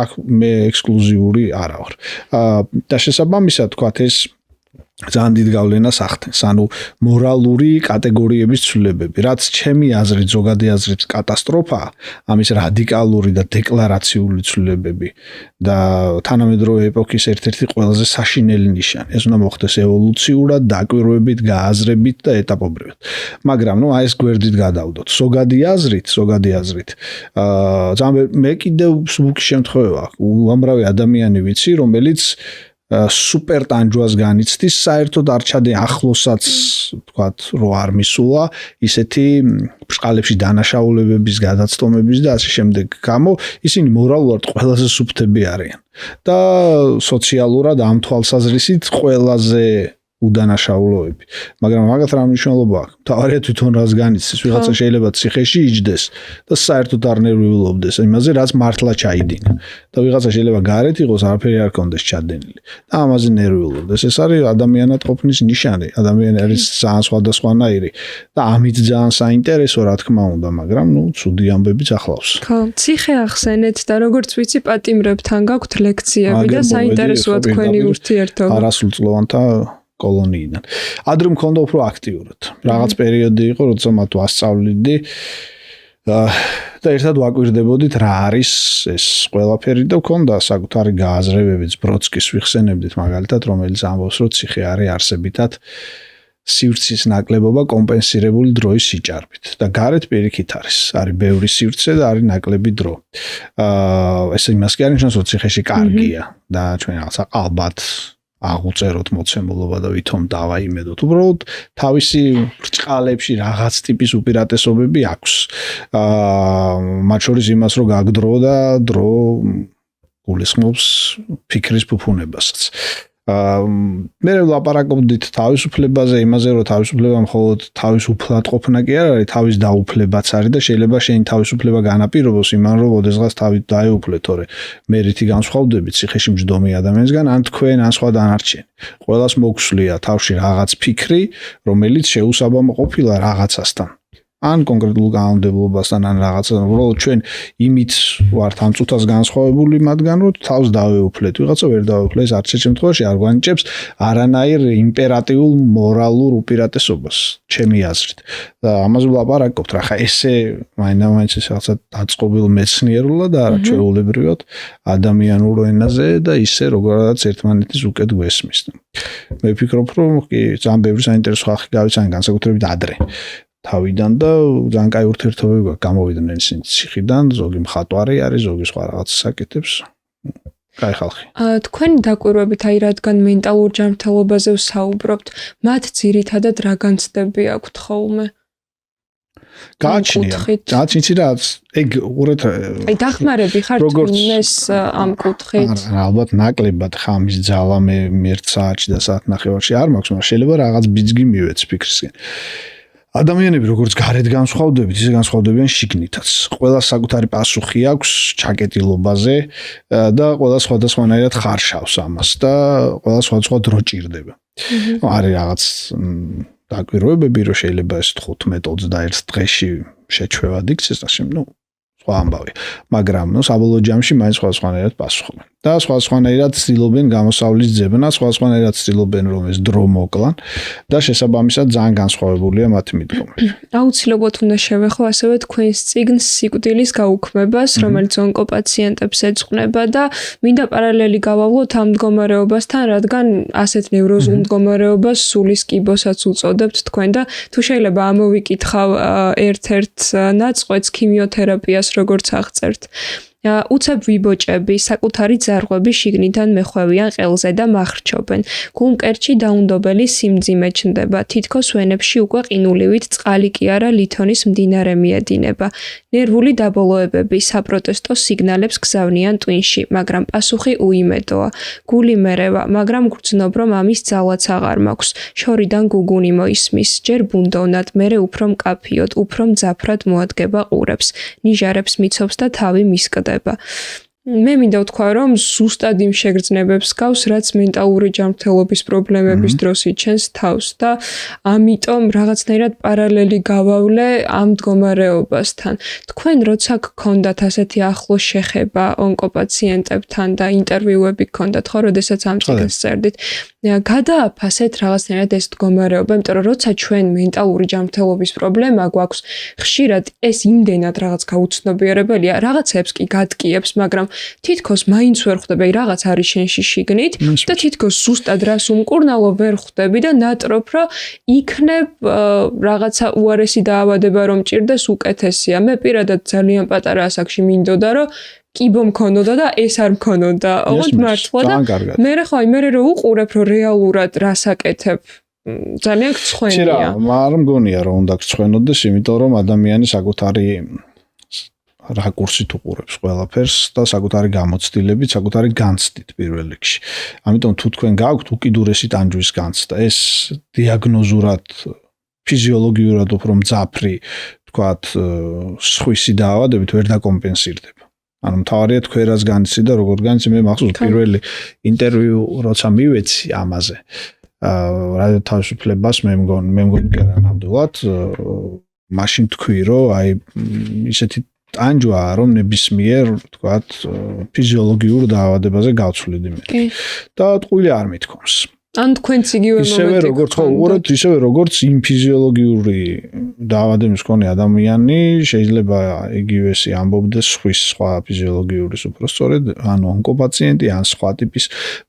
აქ მე ექსკლუზიური არა ვარ. და შესაბამისად თქვათ ეს ძალიან დიდ გავლენას ახდენს, ანუ მორალური კატეგორიების ცვლილებები, რაც ჩემი აზრით, ზოგადი აზრით კატასტროფაა, ამის რადიკალური და დეკლარაციული ცვლილებები და თანამედროვე ეპოქის ერთ-ერთი ყველაზე საშინელი ნიშანი. ეს უნდა მოხდეს ევოლუციურად, დაკვირვებით, გააზრებით და ეტაპობრივად. მაგრამ ნუ აი ეს გვერდით გადავდოთ. ზოგადი აზრით, მე კიდევ სულ შემთხვევა, უამრავი ადამიანი ვიცი, რომელიც სუპერ ტანჯვას განიცდის, საერთოდ არ ჩადენ ახლოსაც, ვთქვათ, რო არ მისულა ისეთი ბრწყალებში დანაშაულებების, გადაცდომების და ასე შემდეგ გამო, ისინი მორალურად ყველაზე სუფთები არიან და სოციალურად ამ თვალსაზრისით ყველაზე უდანაშაულოები. მაგრამ მაგათ რა მნიშვნელობა აქვს? თავარია თვითონ რას განიცდის, ვიღაცა შეიძლება ციხეში იჯდეს და საერთოდ არ ნერვიულობდეს იმაზე, რაც მართლა ჩაიდინა. და ვიღაცა შეიძლება გარეთ იყოს, არაფერი არ კონდეს ჩადენილი და ამაზე ნერვიულობდეს. ეს არის ადამიანად ყოფნის ნიშანი. ადამიანი არის ძალიან სხვადასხვანაირი და ამით ძალიან საინტერესო, რა თქმა უნდა, მაგრამ ნუ ცუდი ამბებიც ახლავს. ხო, ციხე ახსენეთ და როგორც ვიცი, პატიმრებთან გაქვთ ლექციები და საინტერესოა თქვენი ურთიერთობა. არასრულწლოვანთა კოლონიიდან. ადრე მქონდა უფრო აქტიურად. რაღაც პერიოდი იყო, როცა მათ ვასწავლიდი და ერთად ვაკვირდებოდით რა არის ეს ყველაფერი და ვქონდა საკუთარი გააზრებებიც ბროდსკის ვიხსენებდით მაგალითად, რომელიც ამბობს, რომ ციხე არის არსებითად სივრცის ნაკლებობა კომპენსირებული დროის სიჭარბით და გარეთ პირიქით არის ბევრი სივრცე და არის ნაკლები დრო. ეს იმას კი არნიშნავს, რომ ციხეში კარგია და ჩვენ რაღაცა ალბათ აღუწეროთ მოცემულობა და ვითომ დავაიმედოთ. უბრალოდ თავისი ბრჭყალებში რაღაც ტიპის უპირატესობები აქვს. მათ შორის იმას, რომ გაგდრო და დრო გულისხმობს ფიქრის ფუფუნებასაც. მე ვლაპარაკობდით თავისუფლებაზე, იმაზე, რომ თავისუფლება მხოლოდ თავისუფლად ყოფნა კი არ არის, თავის დაუფლებაც არის და შეიძლება შენი თავისუფლება განაპირობოს იმან, რომ ოდესღაც თავით დაეუფლე, თორე მე რითი განსხვავდებით ციხეში მჯდომი ადამიანისგან, ან თქვენ, ან სხვა დანარჩენი. ყველას მოგვსვლია თავში რაღაც ფიქრი, რომელიც შეუსაბამო ყოფილა რაღაცასთან. ან კონკრეტულ განმდებობასთან ან რაღაცა, უბრალოდ ჩვენ იმით ვართ ამ წუთას განსხვავებული მათგან, რომ თავს დავეუფლეთ, ვიღაცა ვერ დავეუფლეს, არც ერთ შემთხვევაში არ გვანიჭებს არანაირ იმპერატიულ მორალურ უპირატესობას, ჩემი აზრით. და ამაზე ვლაპარაკობთ, რა ხა ესე მაინც ეს რაღაცა დაწყობილ მეცნიერულად და არა ჩვეულებრივად ადამიანურ ენაზე და ისე როგორაც ერთმანეთის უკეთ გვესმის. მე ვფიქრობ, რომ კი ძალიან ბევრი საინტერესო ხალხი გავიცანი განსაკუთრებით ადრე. თავიდან და ძალიან კაი ურთიერთობები გვაქვს, გამოვიდნენ ისინი ციხიდან, ზოგი მხატვარი არის, ზოგი სხვა რაღაც საკეთებს. კაი ხალხი. თქვენი დაკვირვებით, აი რადგან მენტალურ ჯანმრთელობაზე ვსაუბრობთ, მათ ძირითადად რა განცდები აქვთ ხოლმე? გააჩნია რა, ეგ უყურეთ. აი დახმარები ხართ იმეს ამ კუთხით? ალბათ ნაკლებად ხამის ძალა მე 1 საათში და საათნახევარში არ მაქვს, მაგრამ შეიძლება რაღაც ბიძგი მივეც ფიქრისკენ. ადამიანები როგორც გარეთ განსხვავდებით, ისე განსხვავდებიან შიგნითაც. ყველას საკუთარი პასუხი აქვს ჩაკეტილობაზე და ყველა სხვადასხვანაირად ხარშავს ამას და ყველა სხვადასხვა დრო ჭირდება. არის რაღაც დაკვირვებები, რომ შეიძლება ეს 15-21 დღეში შეჩვევად იქცეს და სხვა ამბავი. მაგრამ საბოლოო ჯამში მაინც სხვადასხვანაირად პასუხობენ. და სხვადასხვანაირად ცდილობენ გამოსავლის ძებნა, სხვადასხვანაირად ცდილობენ რომ ეს დრო მოკლან და შესაბამისად ძალიან განსხვავებულია მათი მიდგომები. აუცილებლად უნდა შევეხო ასევე თქვენს წიგნს სიკვდილის გაუქმებას, რომელიც ონკოპაციენტებს ეძღვნება და მინდა პარალელი გავავლოთ ამ მდგომარეობასთან, რადგან ასეთ ნევროზულ მდგომარეობას სულის კიბოსაც უწოდებთ თქვენ და თუ შეიძლება ამოვიკითხავ ერთ-ერთ ნაწყვეტს ქიმიოთერაპიას როგორც აღწერთ. უცებ ვიბოჭები, საკუთარი ძარღვები შიგნიდან მეხვევიან ყელზე და მახრჩობენ. გულმკერდში დაუნდობელი სიმძიმე ჩნდება, თითქოს ვენებში უკვე ყინულივით წყალი კი არა ლითონის მდინარე მიედინება. ნერვული დაბოლოებები საპროტესტო სიგნალებს გზავნიან ტვინში, მაგრამ პასუხი უიმედოა. გული მერევა, მაგრამ გრძნობ რომ ამის ძალაც აღარ მაქვს. შორიდან გუგუნი მოისმის, ჯერ ბუნდოვნად, მერე უფრო მკაფიოდ, უფრო მძაფრად მოადგება ყურებს, ნიჟარებს მიცობს და თავი მისკდება. მე მინდა ვთქვა, რომ ზუსტად იმ შეგრძნებებს გავს, რაც მენტალური ჯანმრთელობის პრობლემების დროს იჩენს თავს და ამიტომ რაღაცნაირად პარალელი გავავლე ამ მდგომარეობასთან. თქვენ როცა გქონდათ ასეთი ახლო შეხება ონკოპაციენტებთან და ინტერვიუები გქონდათ, ხო, როდესაც ამ წიგნს წერდით, გადააფასეთ რაღაცნაირად ეს მდგომარეობა, იმიტომ რომ როცა ჩვენ მენტალური ჯანმრთელობის პრობლემა გვაქვს, ხშირად ეს იმდენად რაღაც გაუცნობიერებელია, რაღაცებს კი გადკიებს, მაგრამ თითქოს მაინც ვერ ხვდები, რაღაც არის შენში შიგნით და თითქოს ზუსტად რას უმკურნალო ვერ ხვდები და ნატრობ, რომ იქნებ რაღაცა უარესი დაავადება რომ ჭირდეს უკეთესია. მე პირადად ძალიან პატარა ასაკში მინდოდა, რომ კიბო მქონოდა და ეს არ მქონოდა. ოღონდ მართლა და მე რომ უყურებ, რომ რეალურად რას აკეთებ, ძალიან გცხვენია. არ მგონია რომ უნდა გცხვენოდეს, იმიტომ რომ ადამიანი საკუთარი რაკურსით უყურებს ყველაფერს და საკუთარი გამოცდილებით, საკუთარი განცდით პირველ რიგში. ამიტომ თუ თქვენ გაქვთ უკიდურესი ტანჯვის განცდა, ეს დიაგნოზურად, ფიზიოლოგიურად უფრო მძაფრი, თქვათ, სხვისი დაავადებით ვერ დაკომპენსირდება. ანუ მთავარია თქვენ რას განიცდით და როგორ განიცდით. მე მახსოვს პირველი ინტერვიუ როცა მივეცი ამაზე, რადიო თავისუფლებას მე მგონი კი არა ნამდვილად, მაშინ თქვი რომ აი ისეთი ტანჯვაა, რომ ნებისმიერ, თქვათ, ფიზიოლოგიურ დაავადებაზე გავცვლიდი მე. და ტყუილი არ მithkoms. ან თქვენც იგივე ისევე როგორც ხო უყურებთ, ისევე როგორც იმ ფიზიოლოგიური დაავადების მქონე ადამიანი შეიძლება იგივესი ამბობდეს სხვა ფიზიოლოგიურის უფრო სწორედ ან ონკოპაციენტი ან სხვა ტიპის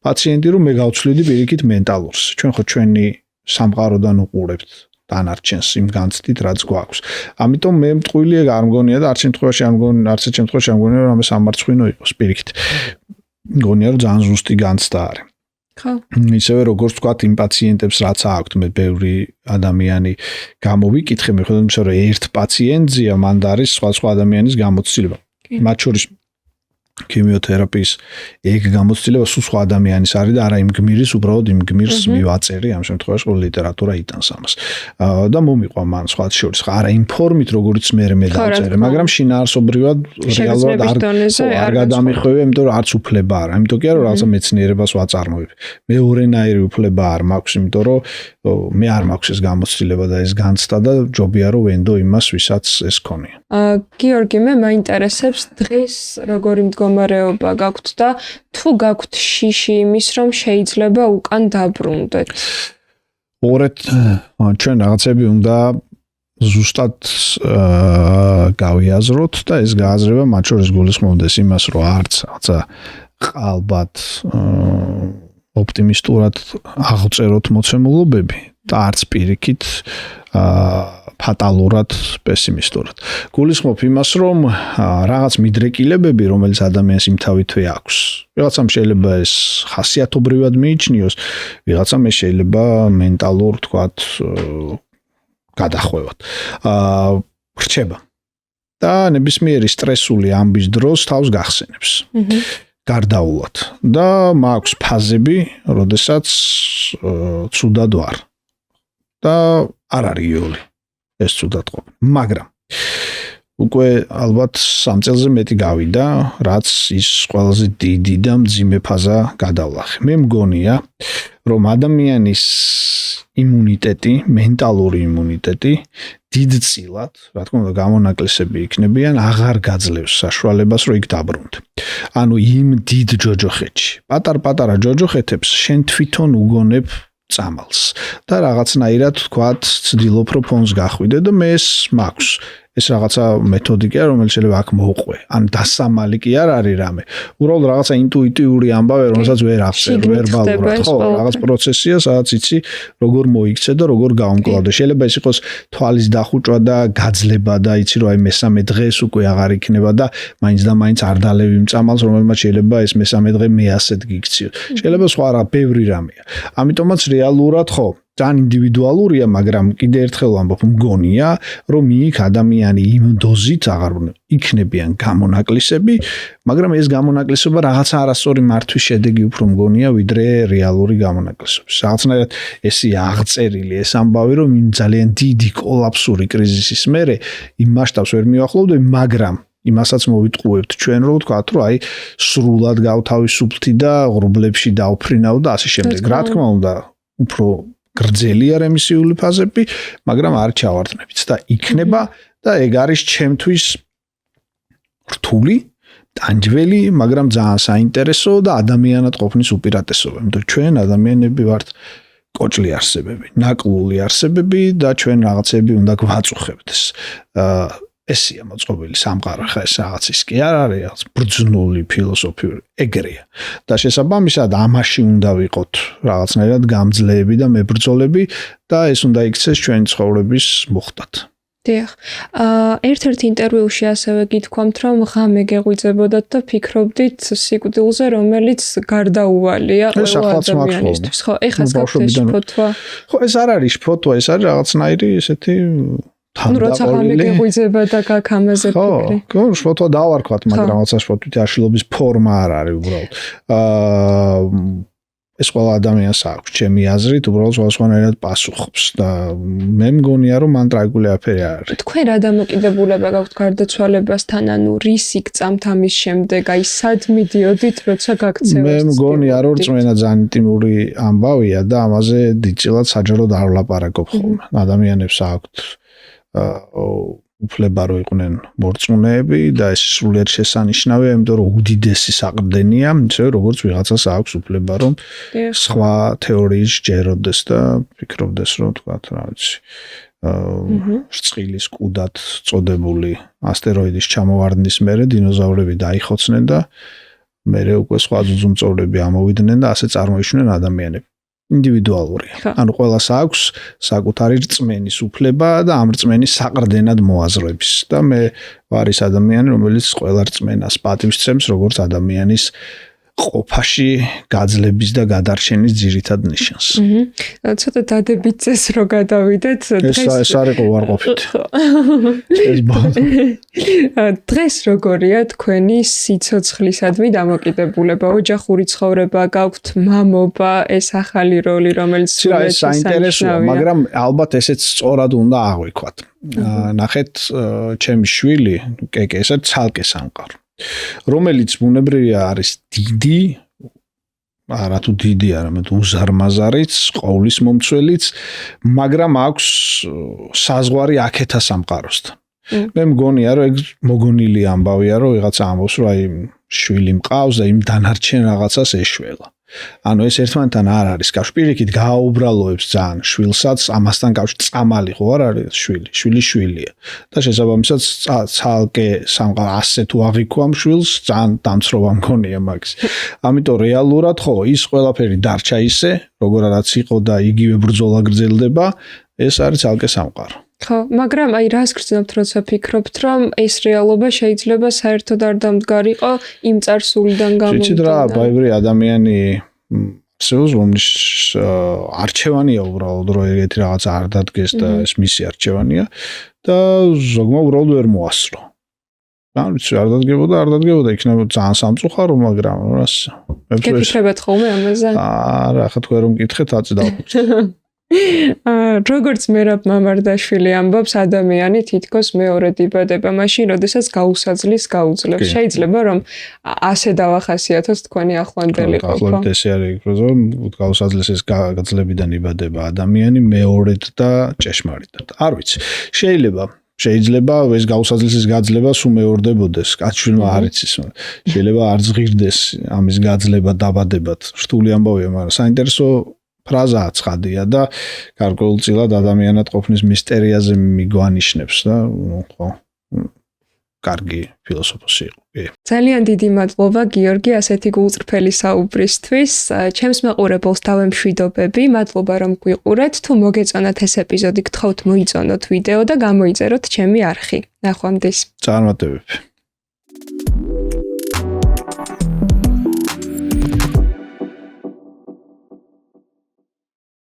პაციენტი რომ მე გავცვლიდი პირიქით მენტალურს. ჩვენ ხო ჩვენი სამყაროდან უყურებთ დანარჩენს იმ განცდით რაც გვაქვს. ამიტომ მე მტყვილი ეგ არ მგონია და არც შემთხვევაში არ მგონია რომ ამას სამარცხვინო იყოს პირიქით. მგონია რომ ძალიან ზუსტი განცდა არის. ხო. ისევე როგორც ვთქვათ იმ პაციენტებს რაც აქვთ მე ბევრი ადამიანი გამოვიკითხე მიხედავთ იმისა რომ ერთ პაციენტზეა მან არის სხვა ადამიანის გამოცდილება. მათ შორის ქიმიოთერაპიის ეგ გამოცდილება სულ სხვა ადამიანის არის და არა იმ გმირის უბრალოდ იმ გმირს მივაწერი ამ შემთხვევაში ყველა ლიტერატურა იტანს ამას. და მომიყვა მან სხვა შორის არა იმ ფორმით როგორიც მე დავწერე, მაგრამ შინაარსობრივად რეალურად არ გადამიხვევია, იმიტომ რომ არც უფლება არა. იმიტომ კი არა რომ რაღაცა მეცნიერებას ვაწარმოებ. მეორენაირი უფლება არ მაქვს, იმიტომ რომ მე არ მაქვს ეს გამოცდილება და ეს განცდა და ჯობია რომ ვენდო იმას ვისაც ეს ქონია. გიორგი, მე მაინტერესებს დღეს როგორი მდგომარეობა გაქვთ და თუ გაქვთ შიში იმის რომ შეიძლება უკან დაბრუნდეთ. ორეთ ჩვენ რაღაცები უნდა ზუსტად გავიაზროთ და ეს გააზრება მათ შორის გულისხმობდეს იმას რომ არც რაღაცა ალბათ ოპტიმისტურად აღწეროთ მოცემულობები და არც პირიქით ფატალურად პესიმისტურად. გულისხმობ იმას, რომ რაღაც მიდრეკილებები, რომელიც ადამიანს იმთავითვე აქვს. ვიღაცამ შეიძლება ეს ხასიათობრივად მიიჩნიოს, ვიღაცამ ეს შეიძლება მენტალურ, თქვათ, გადახვევად. რჩება. და ნებისმიერი სტრესული ამბის დროს თავს გახსენებს. გარდაულად. და მაქვს ფაზები, როდესაც ცუდად ვარ. და არ არის იული. ეს ცუდად ყოფნა. მაგრამ უკვე ალბათ 3 წელზე მეტი გავიდა, რაც ის ყველაზე დიდი და მძიმე ფაზა გადავლახე. მე მგონია, რომ ადამიანის იმუნიტეტი, მენტალური იმუნიტეტი დიდწილად, რა თქმა უნდა, გამონაკლისები იქნებიან, აღარ გაძლევს საშუალებას, რომ იქ დაბრუნდე. ანუ იმ დიდ ჯოჯოხეთში, პატარ-პატარა ჯოჯოხეთებს შენ თვითონ უგონებ წამალს და რაღაცნაირად თქვათ ცდილობ რომ ფონს გახვიდე და მე ეს მაქვს ეს რაღაცა მეთოდიკა რომელიც შეიძლება აქ მოუყვე ან დასამალი კი არ არის რამე უბრალოდ რაღაცა ინტუიტიური ამბავე რომელსაც ვერ ახსენ ვერბალურად ხო რაღაც პროცესია სადაც იცი როგორ მოიქცე და როგორ გაუმკლავდე შეიძლება ეს იყოს თვალის დახუჭვა და გაძლება და იცი რომ აი მესამე დღეს უკვე აღარ იქნება და მაინც და მაინც არ დალევი მწამალს რომელმაც შეიძლება ეს მესამე დღე მე ასეთ გიქციო შეიძლება სხვა რა ბევრი რამეა ამიტომაც რეალურად ხო ძალიან ინდივიდუალურია, მაგრამ კიდე ერთხელ ვამბობ, მგონია, რომ იქ ადამიანი იმ დოზით აღარ იქნებიან გამონაკლისები, მაგრამ ეს გამონაკლისება რაღაცა არასწორი მართვის შედეგი უფრო მგონია, ვიდრე რეალური გამონაკლისების. რაღაცნაირად ესე აღწერილი ეს ამბავი, რომ იმ ძალიან დიდი კოლაფსური კრიზისის მერე იმ მასშტაბს ვერ მივახლოვდები, მაგრამ იმასაც მოვიტყუებთ ჩვენ რომ ვთქვათ, რომ აი სრულად გავთავისუფლდი და ღრუბლებში დავფრინავ და ასე შემდეგ. რა თქმა უნდა, უფრო გრძელია რემისიული ფაზები, მაგრამ არ ჩავარდნებით და იქნება და ეგ არის ჩემთვის რთული, ტანჯველი, მაგრამ ძალიან საინტერესო და ადამიანად ყოფნის უპირატესობა. იმიტომ ჩვენ ადამიანები ვართ კოჭლი არსებები, ნაკლული არსებები და ჩვენ რაღაცები უნდა გვაწუხებდეს. ესია მოწყობილი სამყარო, ხა ეს რაღაცის კი არ არის, რაღაც ბრძნული ფილოსოფიური ეგრეა. და შესაბამისად ამაში უნდა ვიყოთ რაღაცნაირად გამძლეები და მებრძოლები და ეს უნდა იქცეს ჩვენი ცხოვრების მუხტად. დიახ. ერთ-ერთ ინტერვიუში ასევე გითქვამთ, რომ ღამე გეღვიძებოდათ და ფიქრობდით სიკვდილზე, რომელიც გარდაუვალია ყველა ადამიანისთვის. ხო, ეხლა გაქვთ ფოტვა. ხო, ეს არ არის ფოტვა, ეს არის რაღაცნაირი ესეთი ну როცა ღამე გეღვიძება და გაქ ამაზე ფიქრი. ხო, ფოტო დავარქვათ, მაგრამ რაღაცა ფოტოთი აშლობის ფორმა არ არის უბრალოდ. ეს ყველა ადამიანს აქვს, ჩემი აზრით, უბრალოდ სხვანაირად პასუხობს და მე მგონია, რომ მან ტრაგიკული აფერი არ არის. თქვენ რა დამოკიდებულება გაქვთ გარდაცვალებასთან, ანუ რისი გწამთ ამის შემდეგ, აი სად მიდიოდით, როცა გაქცევას? მე მგონია, რომ რწმენა ძალიან ინტიმური ამბავია და ამაზე დიდწილად საჯაროდ არ ვლაპარაკობ ხოლმე. ადამიანებს აქვთ უფლება რო იყვნენ მორწმუნეები და ეს სრულიად შესანიშნავია, იმიტომ რომ უდიდესი საყრდენია, ისე როგორც ვიღაცას აქვს უფლება რომ სხვა თეორიის ჯეროდეს და ფიქრობდეს რომ თქვა რა ვიცი რწყილის კუდად წოდებული ასტეროიდის ჩამოვარდნის მერე დინოზავრები დაიხოცნენ და მერე უკვე სხვა ძუძუმწოვრები ამოვიდნენ და ასე წარმოიშვნენ ადამიანები. ინდივიდუალურია. ანუ ყველას აქვს საკუთარი რწმენის უფლება და ამ რწმენის საყრდენად მოაზრების და მე ვარ ის ადამიანი, რომელიც ყველა რწმენას პატივს სცემს, როგორც ადამიანის ყოფაში გაძლების და გადარჩენის ძირითად ნიშანს. ცოტა დადებით წეს რო გადავიდეთ ეს არის უარყოფით. დღეს როგორია თქვენი სიცოცხლისადმი დამოკიდებულება? ოჯახური ცხოვრება გაქვთ, მამობა, ეს ახალი როლი, რომელიც სულ საინტერესოა, მაგრამ ალბათ ესეც სწორად უნდა აღვიქვათ. ნახეთ, ჩემი შვილი, კეკე, ესე ცალკე სამყარო. რომელიც ბუნებრივია არის დიდი, არა თუ დიდი, არამედ უზარმაზარიც, ყოვლის მომცველიც, მაგრამ აქვს საზღვარი აქეთა სამყაროსთან. მე მგონია, რომ ეგ მოგონილი ამბავია, რომ ვიღაცა ამბობს, რომ აი შვილი მყავს და იმ დანარჩენ რაღაცას ეშველა. ანუ ეს ერთმანეთთან არ არის კავშირი. პირიქით გააუბრალოებს ძალიან შვილსაც, ამასთან კავშირი წამალი ხო არ არის შვილი შვილია. და შესაბამისად ცალკე სამყარო ასე თუ აღიქვამ შვილს, ძალიან დამცროვა მგონია მაგის. ამიტომ რეალურად ხო ის ყველაფერი დარჩა ისე, როგორაც იყო და იგივე ბრძოლა გრძელდება, ეს არის ცალკე სამყარო. ხო, მაგრამ აი რას გრძნობთ, როცა ფიქრობთ, რომ ეს რეალობა შეიძლება საერთოდ არ დამდგარიყო იმ წარსულიდან გამომდინარე. ვიცით რა, ბაიბრი ადამიანი არსებობს, რომლის არჩევანია უბრალოდ, რომ ეგეთი რაღაცა არ დადგეს და ეს მისი არჩევანია და ზოგმა უბრალოდ ვერ მოასწრო. ან ვიცი, არ დადგებოდა, იქნება ძალიან სამწუხარო, მაგრამ რას. გეკითხებათ ხოლმე ამაზე? არა, ხა თქვენ რომ მკითხეთ, აწი დავხვდით. როგორც მერაბ მამარდაშვილი ამბობს, ადამიანი თითქოს მეორედ იბადება მაშინ, როდესაც გაუსაძლის გაუძლებს. შეიძლება რომ ასე დავახასიათოთ თქვენი ახლანდელი ყოფა. ახლანდ ესე არის, რომ გაუსაძლის გაძლებიდან იბადება ადამიანი მეორედ და ჭეშმარიტად. არ ვიცი. შეიძლება ეს გაუსაძლის გაძლება სულ მეორდებოდეს, კაცშვილმა არ იცის. შეიძლება არ ზღირდეს ამის გაძლება დაბადებად. რთული ამბავია, მაგრამ საინტერესო ფრაზაა ცხადია და გარკვეულწილად ადამიანად ყოფნის მისტერიაზე მიგვანიშნებს და ხო კარგი ფილოსოფოსი იყო. ძალიან დიდი მადლობა გიორგი ასეთი გულწრფელი საუბრისთვის. ჩემს მაყურებელს დავემშვიდობები. მადლობა რომ გვიყურეთ. თუ მოგეწონათ ეს ეპიზოდი, გთხოვთ მოიწონოთ ვიდეო და გამოიწეროთ ჩემი არხი. ნახვამდის. წარმატებები.